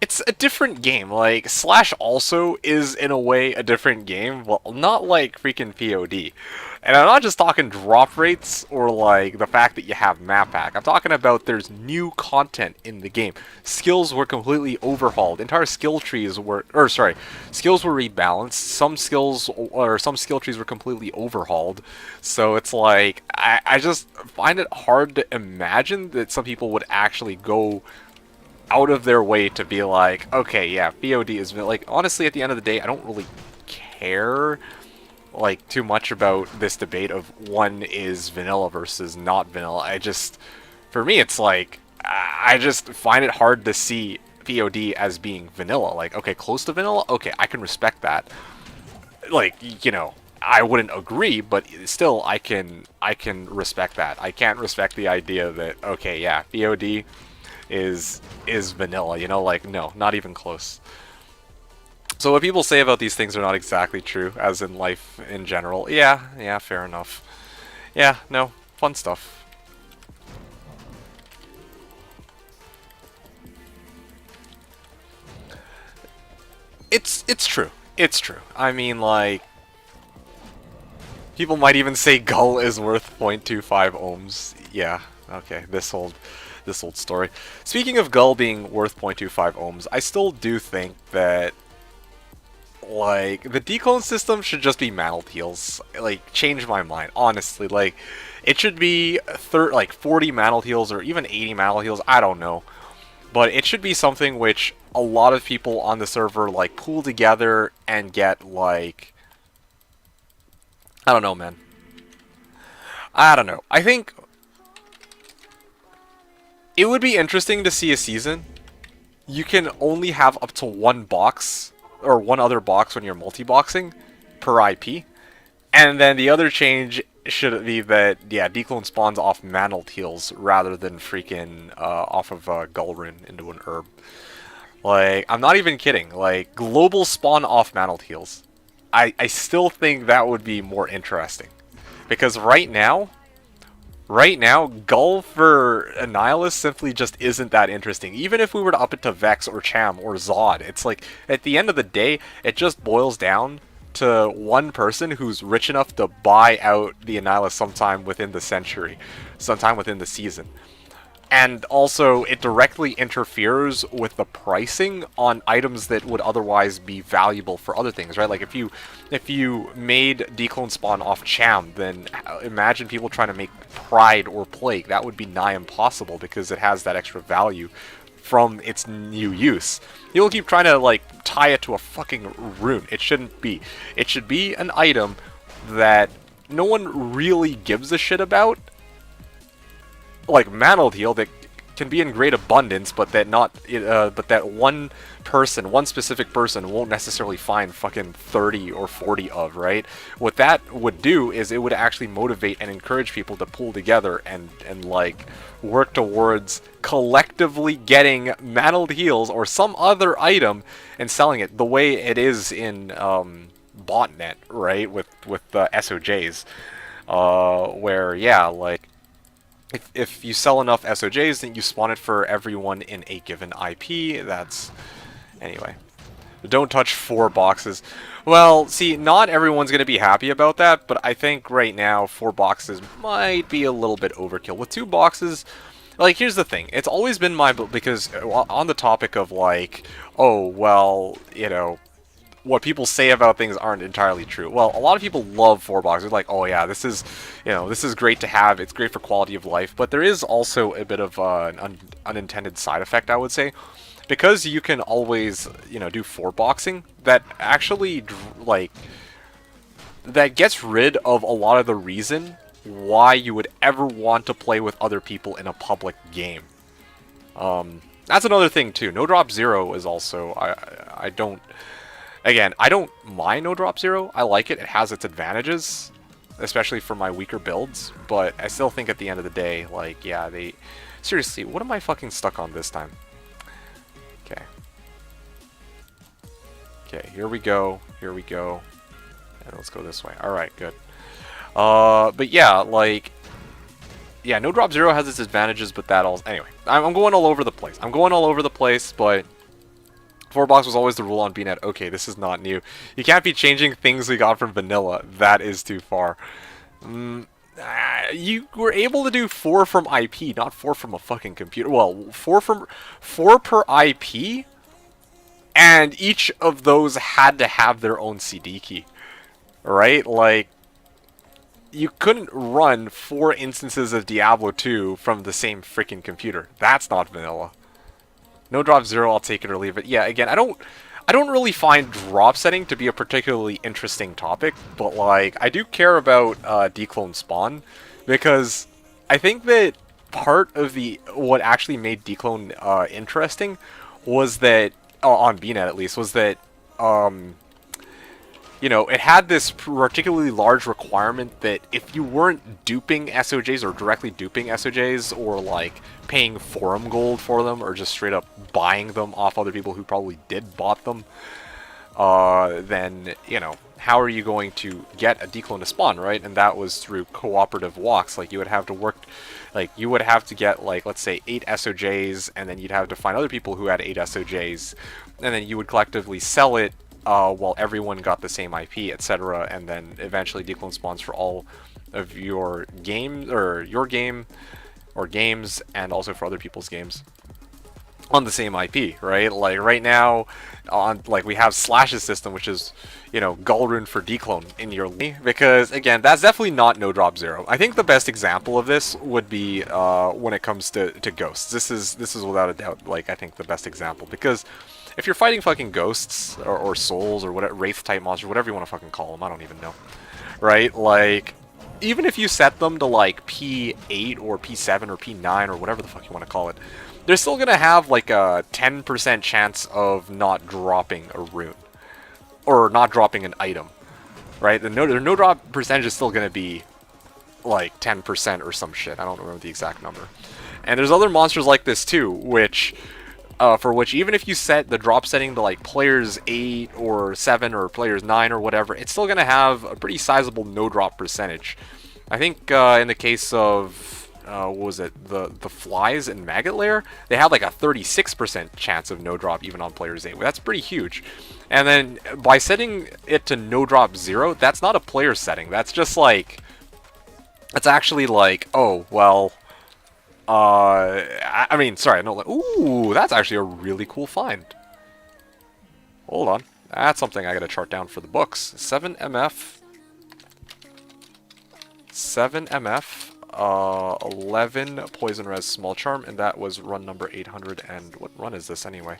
It's a different game. Like, Slash also is, in a way, a different game. Well, not like freaking POD. And I'm not just talking drop rates or, like, the fact that you have map pack. I'm talking about there's new content in the game. Skills were completely overhauled. Entire skill trees were... or, sorry. Skills were rebalanced. Some skills, or some skill trees were completely overhauled. So it's like... I just find it hard to imagine that some people would actually go out of their way to be like, okay, yeah, POD is... like, honestly, at the end of the day, I don't really care... like, too much about this debate of one is vanilla versus not vanilla. I just, for me, it's like, I just find it hard to see POD as being vanilla. Like, okay, close to vanilla? Okay, I can respect that. Like, you know, I wouldn't agree, but still, I can respect that. I can't respect the idea that, okay, yeah, POD is vanilla, you know, like, no, not even close. So what people say about these things are not exactly true, as in life in general. Yeah, fair enough. Yeah, no, fun stuff. It's true. It's true. I mean, like, people might even say Gull is worth 0.25 ohms. Yeah, okay, this old story. Speaking of Gull being worth 0.25 ohms, I still do think that, like, the declone system should just be mantled heals. Like, change my mind, honestly. Like, it should be like 40 mantled heals or even 80 mantled heals, I don't know. But it should be something which a lot of people on the server, like, pool together and get, like... I don't know, man. I don't know. I think it would be interesting to see a season. You can only have up to one box, or one other box when you're multi-boxing, per IP. And then the other change should be that, yeah, declone spawns off mantled heals rather than freaking off of Gull Rune into an herb. Like, I'm not even kidding. Like, global spawn off mantled heals. I still think that would be more interesting. Because right now, Gull for Annihilus simply just isn't that interesting. Even if we were to up it to Vex or Cham or Zod, it's like, at the end of the day, it just boils down to one person who's rich enough to buy out the Annihilus sometime within the century, sometime within the season. And also, it directly interferes with the pricing on items that would otherwise be valuable for other things, right? Like if you made Declone Spawn off Cham, then imagine people trying to make Pride or Plague. That would be nigh impossible because it has that extra value from its new use. You'll keep trying to like tie it to a fucking rune. It shouldn't be. It should be an item that no one really gives a shit about, like mantled heal, that can be in great abundance, but that one specific person won't necessarily find fucking 30 or 40 of, right? What that would do is it would actually motivate and encourage people to pull together and like work towards collectively getting mantled heals or some other item and selling it the way it is in botnet, right? With the SOJs, where yeah, like if you sell enough SOJs, then you spawn it for everyone in a given IP. That's... Anyway. Don't touch 4 boxes. Well, see, not everyone's going to be happy about that, but I think right now 4 boxes might be a little bit overkill. With 2 boxes, like, here's the thing. It's always been my... Because on the topic of, like, oh, well, you know, what people say about things aren't entirely true. Well, a lot of people love 4 boxes. Like, oh yeah, this is, you know, this is great to have. It's great for quality of life. But there is also a bit of an unintended side effect, I would say, because you can always, you know, do 4 boxing. That actually, like, that gets rid of a lot of the reason why you would ever want to play with other people in a public game. That's another thing too. No Drop Zero is also I don't. Again, I don't mind No Drop Zero. I like it. It has its advantages, especially for my weaker builds. But I still think at the end of the day, like, yeah, they... Seriously, what am I fucking stuck on this time? Okay. Okay, here we go. Here we go. And let's go this way. Alright, good. But yeah, like... Yeah, No Drop Zero has its advantages, but that all... Anyway, I'm going all over the place. I'm going all over the place, but... 4 box was always the rule on BNet. Okay, this is not new. You can't be changing things we got from vanilla. That is too far. You were able to do 4 from IP, not 4 from a fucking computer. Well, 4 per IP, and each of those had to have their own CD key, right? Like, you couldn't run 4 instances of Diablo 2 from the same freaking computer. That's not vanilla. No Drop Zero, I'll take it or leave it. Yeah, again, I don't really find drop setting to be a particularly interesting topic, but like I do care about Declone Spawn, because I think that part of what actually made Declone interesting was that on BNet at least was that you know, it had this particularly large requirement that if you weren't duping SOJs or directly duping SOJs or like paying forum gold for them or just straight up buying them off other people who probably did bought them, then, you know, how are you going to get a declone to spawn, right? And that was through cooperative walks. Like, you would have to work, like, you would have to get, like, let's say 8 SOJs, and then you'd have to find other people who had 8 SOJs, and then you would collectively sell it while everyone got the same IP, etc., and then eventually declone spawns for all of your games, or your game, or games, and also for other people's games on the same IP, right? Like right now, like we have Slash's system, which is, you know, Gullrune for declone in your league, because again, that's definitely not No Drop Zero. I think the best example of this would be when it comes to ghosts. This is without a doubt, like, I think the best example, because if you're fighting fucking ghosts or souls or whatever, wraith type monsters, whatever you want to fucking call them, I don't even know, right? Like, even if you set them to like P8 or P7 or P9 or whatever the fuck you want to call it, they're still gonna have like a 10% chance of not dropping a rune or not dropping an item, right? Their no drop percentage is still gonna be like 10% or some shit. I don't remember the exact number. And there's other monsters like this too, which for which even if you set the drop setting to like players 8 or 7 or players 9 or whatever, it's still going to have a pretty sizable no drop percentage. I think in the case of, what was it, the flies in Maggot Lair, they had like a 36% chance of no drop even on players 8. That's pretty huge. And then by setting it to no drop 0, that's not a player setting. That's just like, it's actually like, oh, well, I mean, sorry, no, like, ooh, that's actually a really cool find. Hold on. That's something I gotta chart down for the books. 7MF. 7MF. 11 Poison Res Small Charm, and that was run number 800, and what run is this anyway?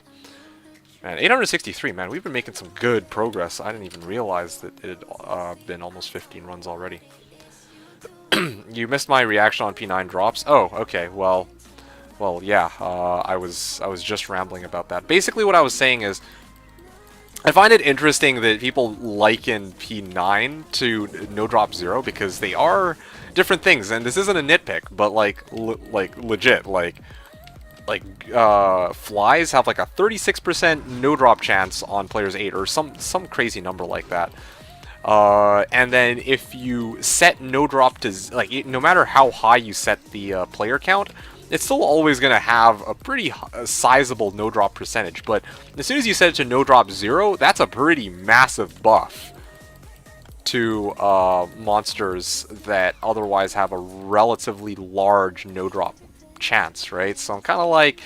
Man, 863, man, we've been making some good progress. I didn't even realize that it had been almost 15 runs already. You missed my reaction on P9 drops. Oh, okay. Well, yeah. I was just rambling about that. Basically, what I was saying is, I find it interesting that people liken P9 to no drop 0 because they are different things, and this isn't a nitpick, but like legit, like flies have like a 36% no drop chance on players 8 or some crazy number like that. And then if you set no drop to, like, no matter how high you set the player count, it's still always going to have a pretty sizable no drop percentage. But as soon as you set it to no drop 0, that's a pretty massive buff to monsters that otherwise have a relatively large no drop chance, right? So I'm kind of like,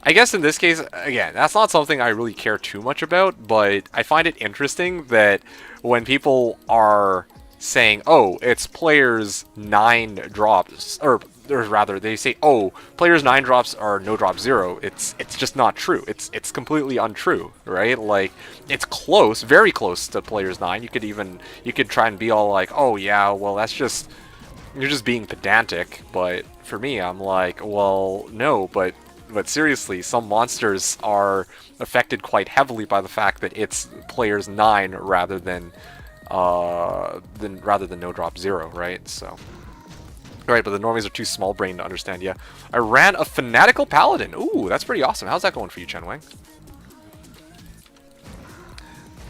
I guess in this case, again, that's not something I really care too much about, but I find it interesting that when people are saying, oh, it's players 9 drops, or rather, they say, oh, players 9 drops are no drop 0, it's just not true. It's completely untrue, right? Like, it's close, very close to players 9. You could try and be all like, oh yeah, well, that's just, you're just being pedantic, but for me, I'm like, well, no, but seriously, some monsters are affected quite heavily by the fact that it's players 9 rather than no drop 0, right? So, right, but the normies are too small brained to understand. Yeah, I ran a fanatical paladin. Ooh, that's pretty awesome. How's that going for you, Chen Wang?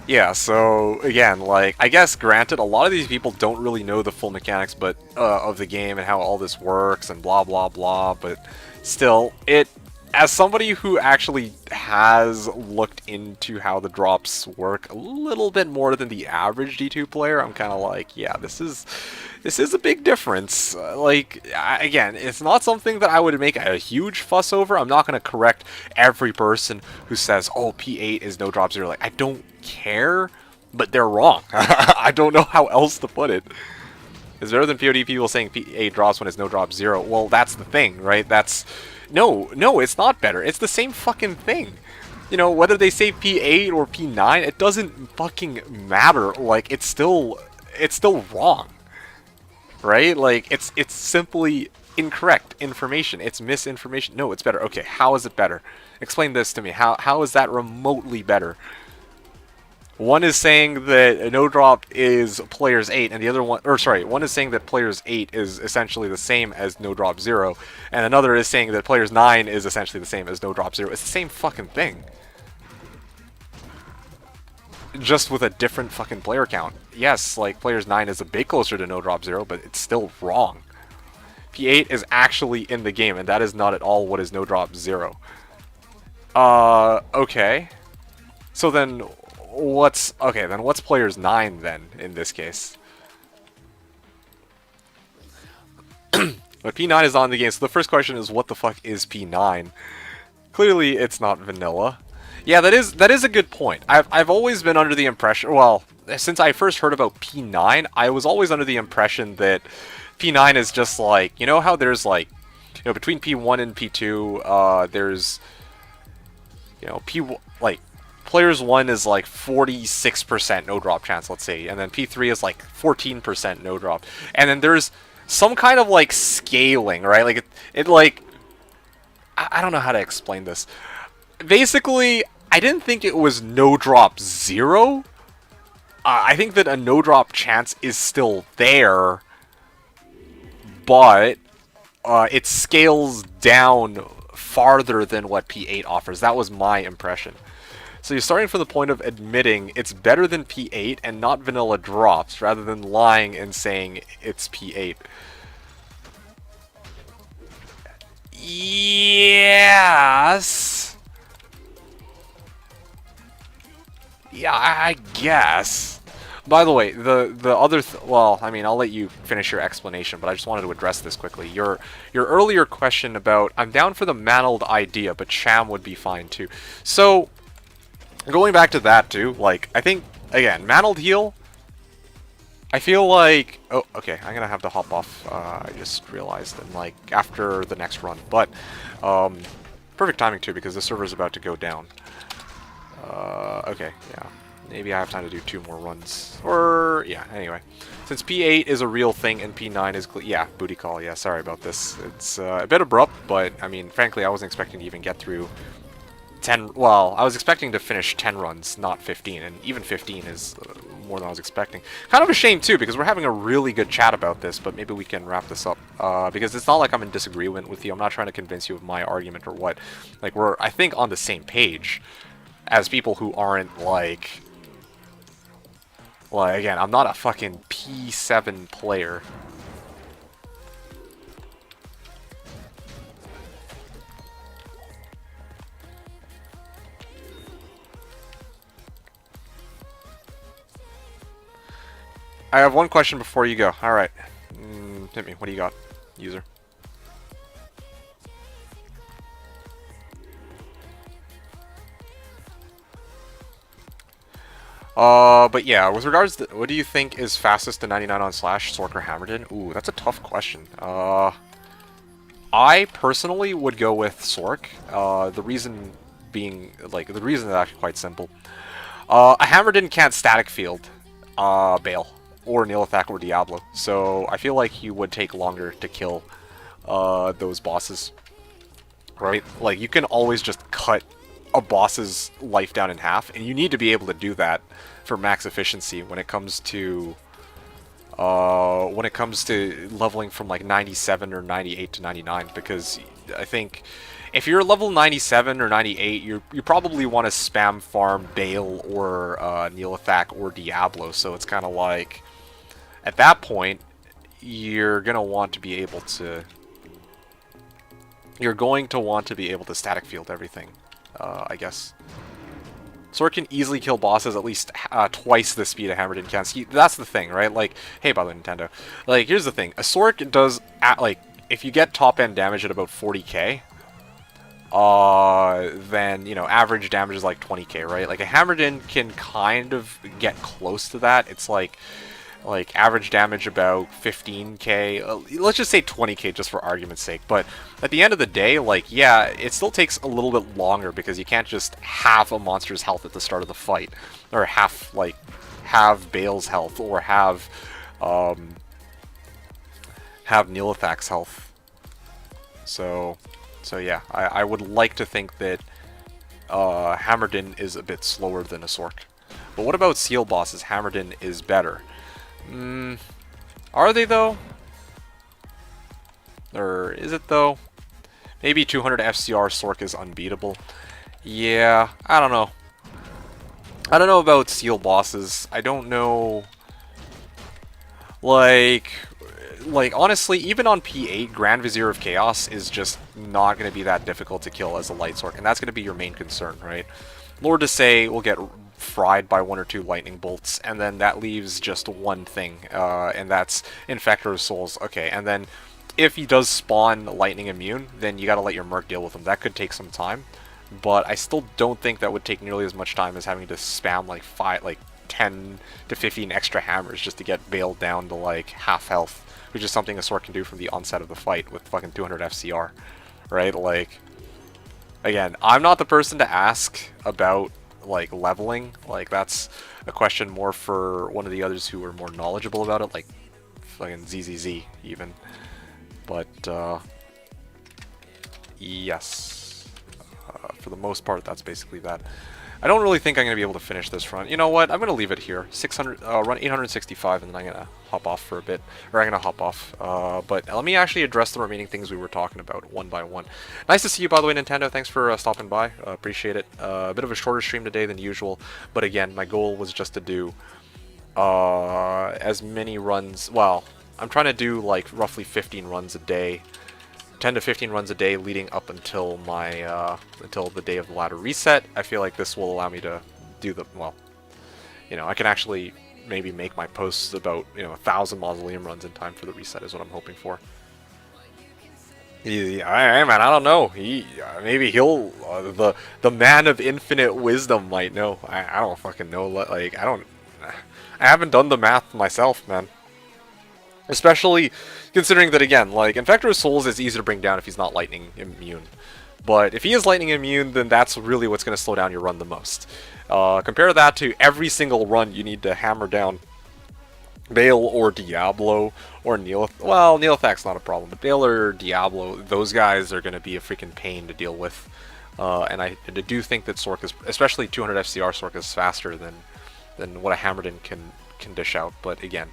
Yeah, so again, like, I guess granted, a lot of these people don't really know the full mechanics, but of the game and how all this works and blah blah blah. But still, as somebody who actually has looked into how the drops work a little bit more than the average D2 player, I'm kind of like, yeah, this is a big difference. Again, it's not something that I would make a huge fuss over. I'm not going to correct every person who says, oh, P8 is no drop 0. Like, I don't care, but they're wrong. I don't know how else to put it. It's better than POD people saying P8 drops when it's no drop 0. Well, that's the thing, right? No, it's not better. It's the same fucking thing. You know, whether they say P8 or P9, it doesn't fucking matter. Like, it's still wrong. Right? Like, it's simply incorrect information. It's misinformation. No, it's better. Okay, how is it better? Explain this to me. How is that remotely better? One is saying that no drop is players 8, and the other one, or sorry, one is saying that players 8 is essentially the same as no drop 0, and another is saying that players 9 is essentially the same as no drop 0. It's the same fucking thing. Just with a different fucking player count. Yes, like, players 9 is a bit closer to no drop 0, but it's still wrong. P8 is actually in the game, and that is not at all what is no drop 0. Okay. So then, what's players 9 then, in this case? But P9 is on the game, so the first question is, what the fuck is P9? Clearly, it's not vanilla. Yeah, that is a good point. I've always been under the impression, well, since I first heard about P9, I was always under the impression that P9 is just like, you know how there's like, you know, between P1 and P2, there's, you know, players 1 is like 46% no drop chance, let's say, and then P3 is like 14% no drop, and then there's some kind of like scaling, right? Like it like, I don't know how to explain this. Basically, I didn't think it was no drop 0. I think that a no drop chance is still there, but it scales down farther than what P8 offers. That was my impression. So you're starting from the point of admitting it's better than P8 and not vanilla drops, rather than lying and saying it's P8. Yes. Yeah, I guess. By the way, the other well, I mean, I'll let you finish your explanation, but I just wanted to address this quickly. Your earlier question about I'm down for the mantled idea, but sham would be fine too. So going back to that too, like I think again, mantled heal. I feel like okay, I'm gonna have to hop off. I just realized, and like after the next run, but perfect timing too because the server's about to go down. Okay, yeah. Maybe I have time to do 2 more runs. Or, yeah, anyway. Since P8 is a real thing and P9 is... Yeah, booty call. Yeah, sorry about this. It's a bit abrupt, but, I mean, frankly, I wasn't expecting to even get through 10... Well, I was expecting to finish 10 runs, not 15. And even 15 is more than I was expecting. Kind of a shame, too, because we're having a really good chat about this, but maybe we can wrap this up. Because it's not like I'm in disagreement with you. I'm not trying to convince you of my argument or what. Like, we're, I think, on the same page as people who aren't, like... Well, again, I'm not a fucking P7 player. I have one question before you go. Alright. Hit me. What do you got, user? But yeah, with regards to, what do you think is fastest to 99 on Slash, Sork or Hammerden? Ooh, that's a tough question. I personally would go with Sork. The reason being, like, the reason is actually quite simple. A Hammerden can't static field, Bale, or Neelathak or Diablo, so I feel like you would take longer to kill, those bosses. Right? Like, you can always just cut a boss's life down in half, and you need to be able to do that for max efficiency when it comes to leveling from like 97 or 98 to 99, because I think if you're level 97 or 98, you probably want to spam farm Bale or Neelathak or Diablo, so it's kind of like at that point you're going to want to be able to static field everything. I guess. Sork can easily kill bosses at least twice the speed a Hammerden can. See, that's the thing, right? Like, hey, by the way, Nintendo. Like, here's the thing. A Sork does, like, if you get top-end damage at about 40k, then, you know, average damage is like 20k, right? Like, a Hammerden can kind of get close to that. It's like average damage about 15k, let's just say 20k just for argument's sake, but at the end of the day, like, yeah, it still takes a little bit longer because you can't just have a monster's health at the start of the fight, or have Bale's health, or have Neelathak's health. So yeah, I would like to think that Hammerden is a bit slower than a Sork. But what about seal bosses? Hammerden is better. Are they though? Or is it though? Maybe 200 FCR Sork is unbeatable. Yeah, I don't know. I don't know about seal bosses. I don't know. Like honestly, even on P8, Grand Vizier of Chaos is just not going to be that difficult to kill as a light Sork, and that's going to be your main concern, right? Lord to say will get fried by 1 or 2 lightning bolts, and then that leaves just one thing, and that's Infector of Souls. Okay, and then if he does spawn lightning immune, then you gotta let your Merc deal with him. That could take some time, but I still don't think that would take nearly as much time as having to spam like 10 to 15 extra hammers just to get Bale down to like half health, which is something a Sork can do from the onset of the fight with fucking 200 FCR, right? Like, again, I'm not the person to ask about like leveling. Like, that's a question more for one of the others who are more knowledgeable about it, like fucking ZZZ even. But yes, for the most part, that's basically that. I don't really think I'm gonna be able to finish this run. You know what? I'm gonna leave it here. 600, run 865, and then I'm gonna hop off for a bit, or I'm gonna hop off. But let me actually address the remaining things we were talking about one by one. Nice to see you, by the way, Nintendo. Thanks for stopping by. Appreciate it. A bit of a shorter stream today than usual, but again, my goal was just to do as many runs. Well, I'm trying to do like roughly 15 runs a day. 10 to 15 runs a day leading up until my until the day of the ladder reset. I feel like this will allow me to do the, well, you know, I can actually maybe make my posts about, you know, 1,000 mausoleum runs in time for the reset is what I'm hoping for. Man, I don't know. Maybe he'll the man of infinite wisdom might know. I don't fucking know. Like I haven't done the math myself, man. Especially considering that, again, like, Infector of Souls is easy to bring down if he's not lightning immune. But if he is lightning immune, then that's really what's going to slow down your run the most. Compare that to every single run you need to hammer down Bale or Diablo or well, Neothac's not a problem, but Bale or Diablo, those guys are going to be a freaking pain to deal with. And I do think that Sork is, especially 200 FCR Sork, is faster than what a Hammerden can dish out. But again,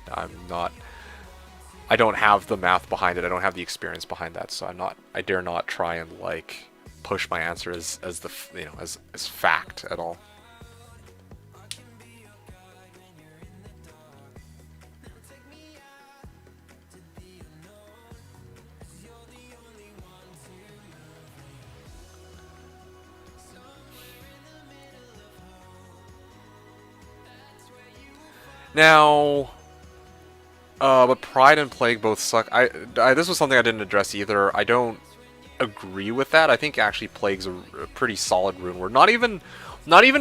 I don't have the math behind it. I don't have the experience behind that, so I dare not try and like push my answer as the, you know, as fact at all. Now, but Pride and Plague both suck. This was something I didn't address either. I don't agree with that. I think actually Plague's a pretty solid rune word. Not even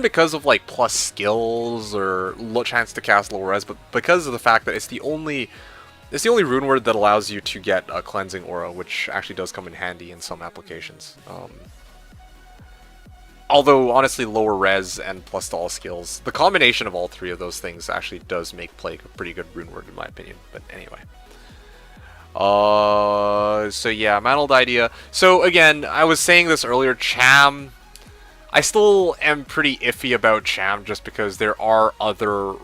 because of like plus skills or chance to cast low res, but because of the fact that it's the only rune word that allows you to get a cleansing aura, which actually does come in handy in some applications. Although, honestly, lower res and plus to all skills, the combination of all three of those things actually does make Plague a pretty good rune word, in my opinion. But anyway. So yeah, Mantled Idea. So again, I was saying this earlier, Cham. I still am pretty iffy about Cham just because there are other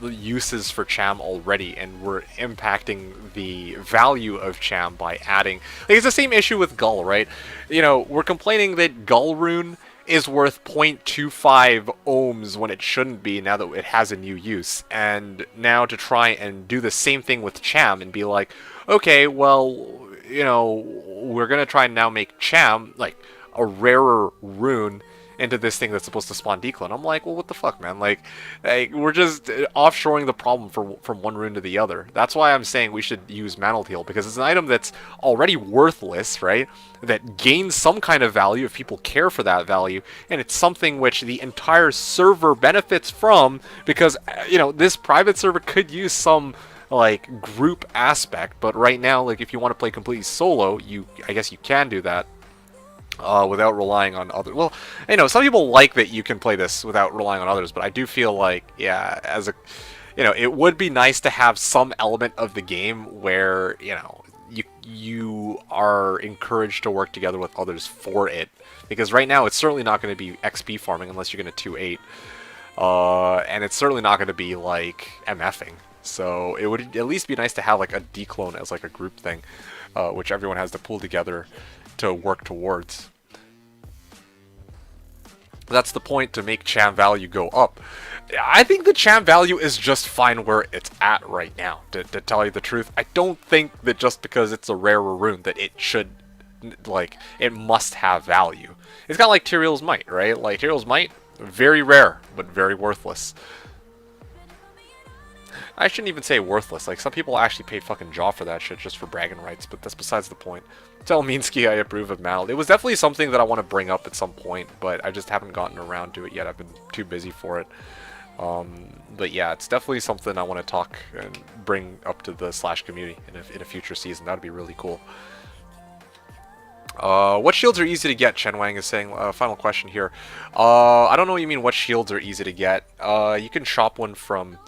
uses for Cham already, and we're impacting the value of Cham by adding... Like, it's the same issue with Gull, right? You know, we're complaining that Gull rune is worth 0.25 ohms when it shouldn't be, now that it has a new use. And now to try and do the same thing with Cham and be like, okay, well, you know, we're going to try and now make Cham, like, a rarer rune into this thing that's supposed to spawn Decline. I'm like, well, what the fuck, man? Like we're just offshoring the problem from one rune to the other. That's why I'm saying we should use Mantled Heal, because it's an item that's already worthless, right? That gains some kind of value if people care for that value, and it's something which the entire server benefits from, because, you know, this private server could use some like group aspect, but right now, like, if you want to play completely solo, I guess you can do that. Without relying on others. Well, you know, some people like that you can play this without relying on others, but I do feel like, yeah, you know, it would be nice to have some element of the game where, you know, you are encouraged to work together with others for it. Because right now, it's certainly not going to be XP farming unless you're going to 2-8. And it's certainly not going to be, like, MFing. So it would at least be nice to have, like, a declone as, like, a group thing, which everyone has to pull together to work towards. That's the point, to make Cham value go up. I think the Cham value is just fine where it's at right now, to tell you the truth. I don't think that just because it's a rarer rune that it should, like, it must have value. It's got like Tyrael's Might, right? Like, Tyrael's Might, very rare, but very worthless. I shouldn't even say worthless. Like, some people actually paid fucking jaw for that shit just for bragging rights, but that's besides the point. Tell Minsky I approve of Mal. It was definitely something that I want to bring up at some point, but I just haven't gotten around to it yet. I've been too busy for it. But yeah, it's definitely something I want to talk and bring up to the Slash community in a future season. That'd be really cool. What shields are easy to get? Chen Wang is saying. Final question here. I don't know what you mean, what shields are easy to get. You can shop one from...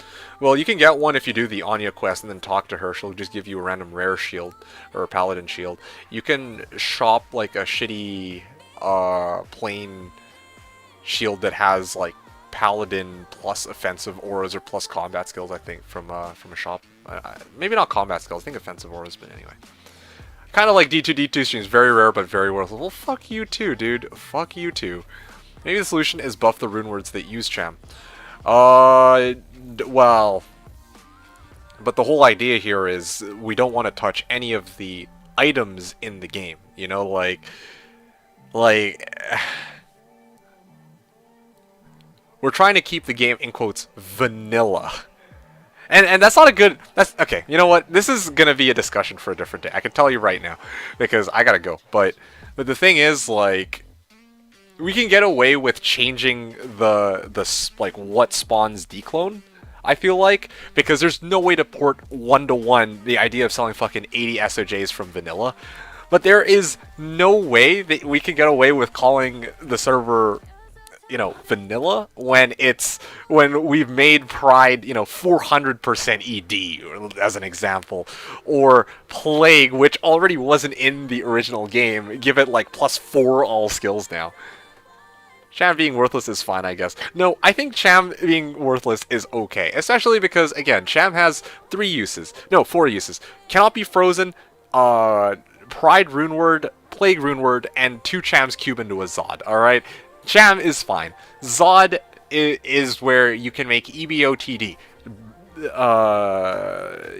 Well, you can get one if you do the Anya quest and then talk to her. She'll just give you a random rare shield or a paladin shield. You can shop like a shitty plain shield that has like paladin plus offensive auras or plus combat skills, I think, from a shop. Maybe not combat skills, I think offensive auras, but anyway. Kind of like D2 streams, very rare but very worthless. Well, fuck you too, dude. Fuck you too. Maybe the solution is buff the rune words that use Cham. Well, but the whole idea here is we don't want to touch any of the items in the game. You know, like we're trying to keep the game in quotes vanilla. And that's not a good... That's okay, you know what? This is going to be a discussion for a different day. I can tell you right now. Because I gotta go. But the thing is, like... We can get away with changing like, what spawns declone, I feel like. Because there's no way to port one-to-one the idea of selling fucking 80 SOJs from vanilla. But there is no way that we can get away with calling the server... you know, vanilla when we've made Pride, you know, 400% ED as an example, or Plague, which already wasn't in the original game, give it like +4 all skills now. Cham being worthless is fine, I guess. No, I think Cham being worthless is okay, especially because, again, Cham has 4 uses. Cannot be frozen, Pride runeword, Plague runeword, and 2 Chams cube into a Zod, alright? Cham is fine. Zod is where you can make EBOTD.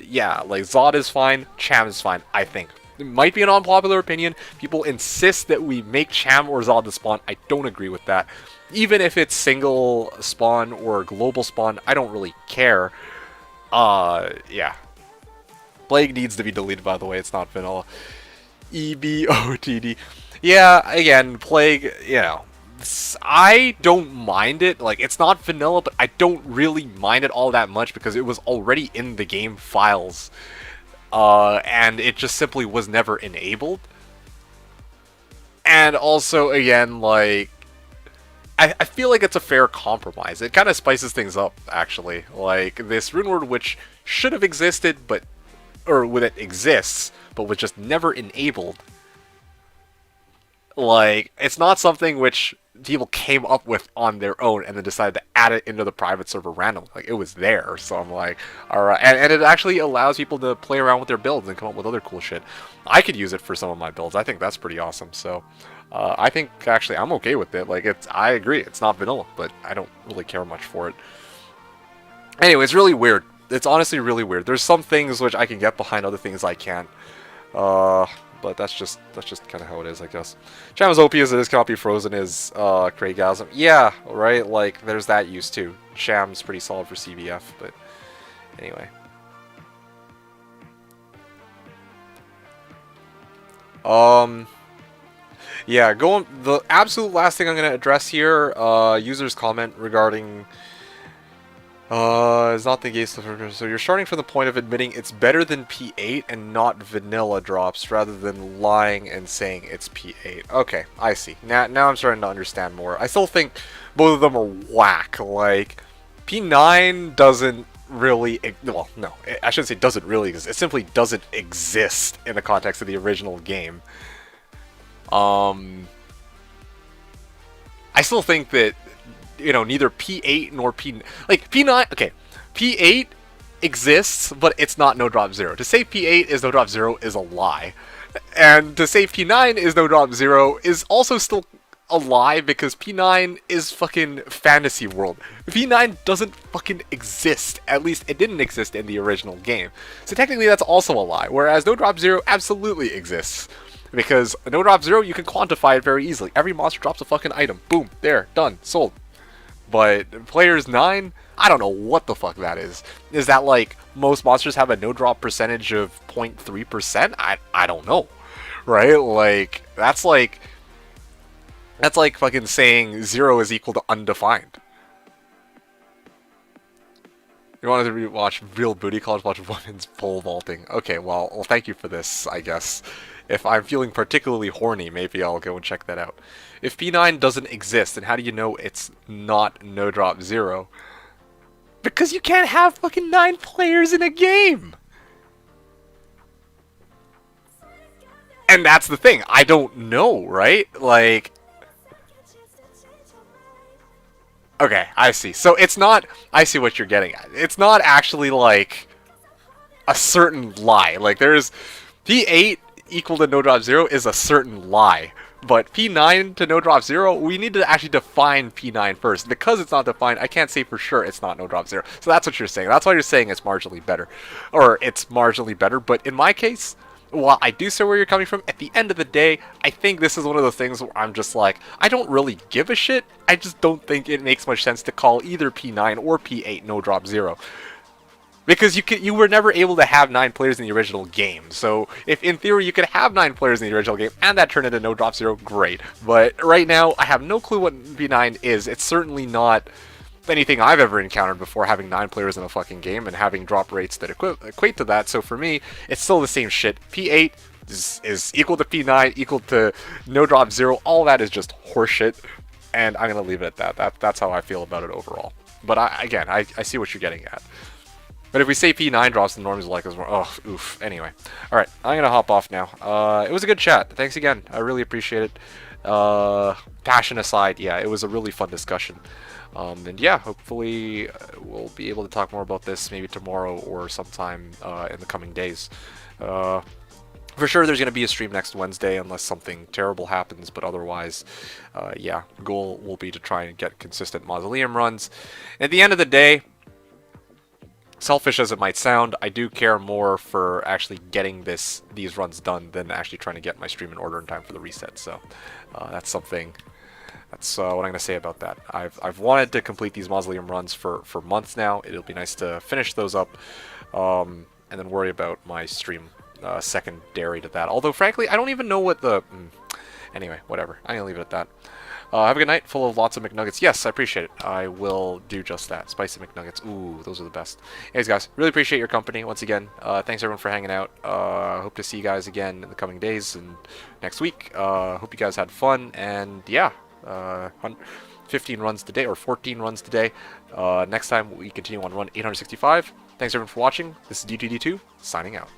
Yeah, like Zod is fine, Cham is fine, I think. It might be an unpopular opinion. People insist that we make Cham or Zod the spawn. I don't agree with that. Even if it's single spawn or global spawn, I don't really care. Yeah. Plague needs to be deleted, by the way. It's not vanilla. EBOTD. Yeah, again, Plague, you know. I don't mind it. Like, it's not vanilla, but I don't really mind it all that much because it was already in the game files. And it just simply was never enabled. And also, again, like, I feel like it's a fair compromise. It kind of spices things up, actually. Like, this runeword which should have existed, but, or when it exists, but was just never enabled. Like, it's not something which people came up with on their own and then decided to add it into the private server randomly. Like, it was there, so I'm like, alright. And it actually allows people to play around with their builds and come up with other cool shit. I could use it for some of my builds. I think that's pretty awesome, so... I think, actually, I'm okay with it. Like, I agree, it's not vanilla, but I don't really care much for it. Anyway, it's really weird. It's honestly really weird. There's some things which I can get behind, other things I can't. But that's just kind of how it is, I guess. Cham as OP as it is, cannot be frozen is Craigasm. Yeah, right? Like, there's that use too. Cham's pretty solid for CBF, but anyway. Yeah, the absolute last thing I'm going to address here, user's comment regarding... it's not the case. So you're starting from the point of admitting it's better than P8 and not vanilla drops, rather than lying and saying it's P8. Okay, I see. Now I'm starting to understand more. I still think both of them are whack. Like, P9 doesn't really... Well, no, I shouldn't say doesn't really exist. It simply doesn't exist in the context of the original game. I still think that, you know, neither P8 nor like, P9... Okay, P8 exists, but it's not no drop 0. To say P8 is no drop 0 is a lie. And to say P9 is no drop 0 is also still a lie, because P9 is fucking fantasy world. P9 doesn't fucking exist. At least it didn't exist in the original game. So technically that's also a lie, whereas no drop 0 absolutely exists. Because no drop 0, you can quantify it very easily. Every monster drops a fucking item. Boom, there, done, sold. But players 9, I don't know what the fuck that is. Is that like most monsters have a no drop percentage of 0.3%? I don't know. Right? Like, that's like fucking saying 0 is equal to undefined. You wanted to watch real booty calls, watch women's pole vaulting. Okay, well, thank you for this, I guess. If I'm feeling particularly horny, maybe I'll go and check that out. If P9 doesn't exist, then how do you know it's not no drop 0? Because you can't have fucking 9 players in a game! And that's the thing, I don't know, right? Like... Okay, I see. So it's not. I see what you're getting at. It's not actually like a certain lie. Like there's P8 equal to no drop 0 is a certain lie. But P9 to no drop 0, we need to actually define P9 first. Because it's not defined, I can't say for sure it's not no drop 0. So that's what you're saying. That's why you're saying it's marginally better. Or it's marginally better. But in my case, while I do see where you're coming from, at the end of the day, I think this is one of those things where I'm just like, I don't really give a shit. I just don't think it makes much sense to call either P9 or P8 no drop 0. Because you were never able to have 9 players in the original game. So if in theory you could have 9 players in the original game and that turned into no drop 0, great. But right now I have no clue what P9 is. It's certainly not anything I've ever encountered before, having 9 players in a fucking game and having drop rates that equate to that. So for me, it's still the same shit. P8 is equal to P9, equal to no drop 0. All that is just horseshit. And I'm going to leave it at that. That's how I feel about it overall. But I see what you're getting at. But if we say P9 drops, the normies like us more. Oh, oof. Anyway. Alright, I'm going to hop off now. It was a good chat. Thanks again. I really appreciate it. Passion aside, yeah, it was a really fun discussion. And yeah, hopefully we'll be able to talk more about this maybe tomorrow or sometime in the coming days. For sure there's going to be a stream next Wednesday unless something terrible happens, but otherwise, yeah, goal will be to try and get consistent Mausoleum runs. At the end of the day, selfish as it might sound, I do care more for actually getting these runs done than actually trying to get my stream in order in time for the reset. So that's something. That's what I'm going to say about that. I've wanted to complete these Mausoleum runs for months now. It'll be nice to finish those up and then worry about my stream secondary to that. Although, frankly, I don't even know what the... Anyway, whatever. I'm going to leave it at that. Have a good night, full of lots of McNuggets. Yes, I appreciate it. I will do just that. Spicy McNuggets. Ooh, those are the best. Anyways, guys, really appreciate your company once again. Thanks, everyone, for hanging out. Hope to see you guys again in the coming days and next week. Hope you guys had fun. And, yeah, 15 runs today, or 14 runs today. Next time, we continue on run 865. Thanks, everyone, for watching. This is D2D2, signing out.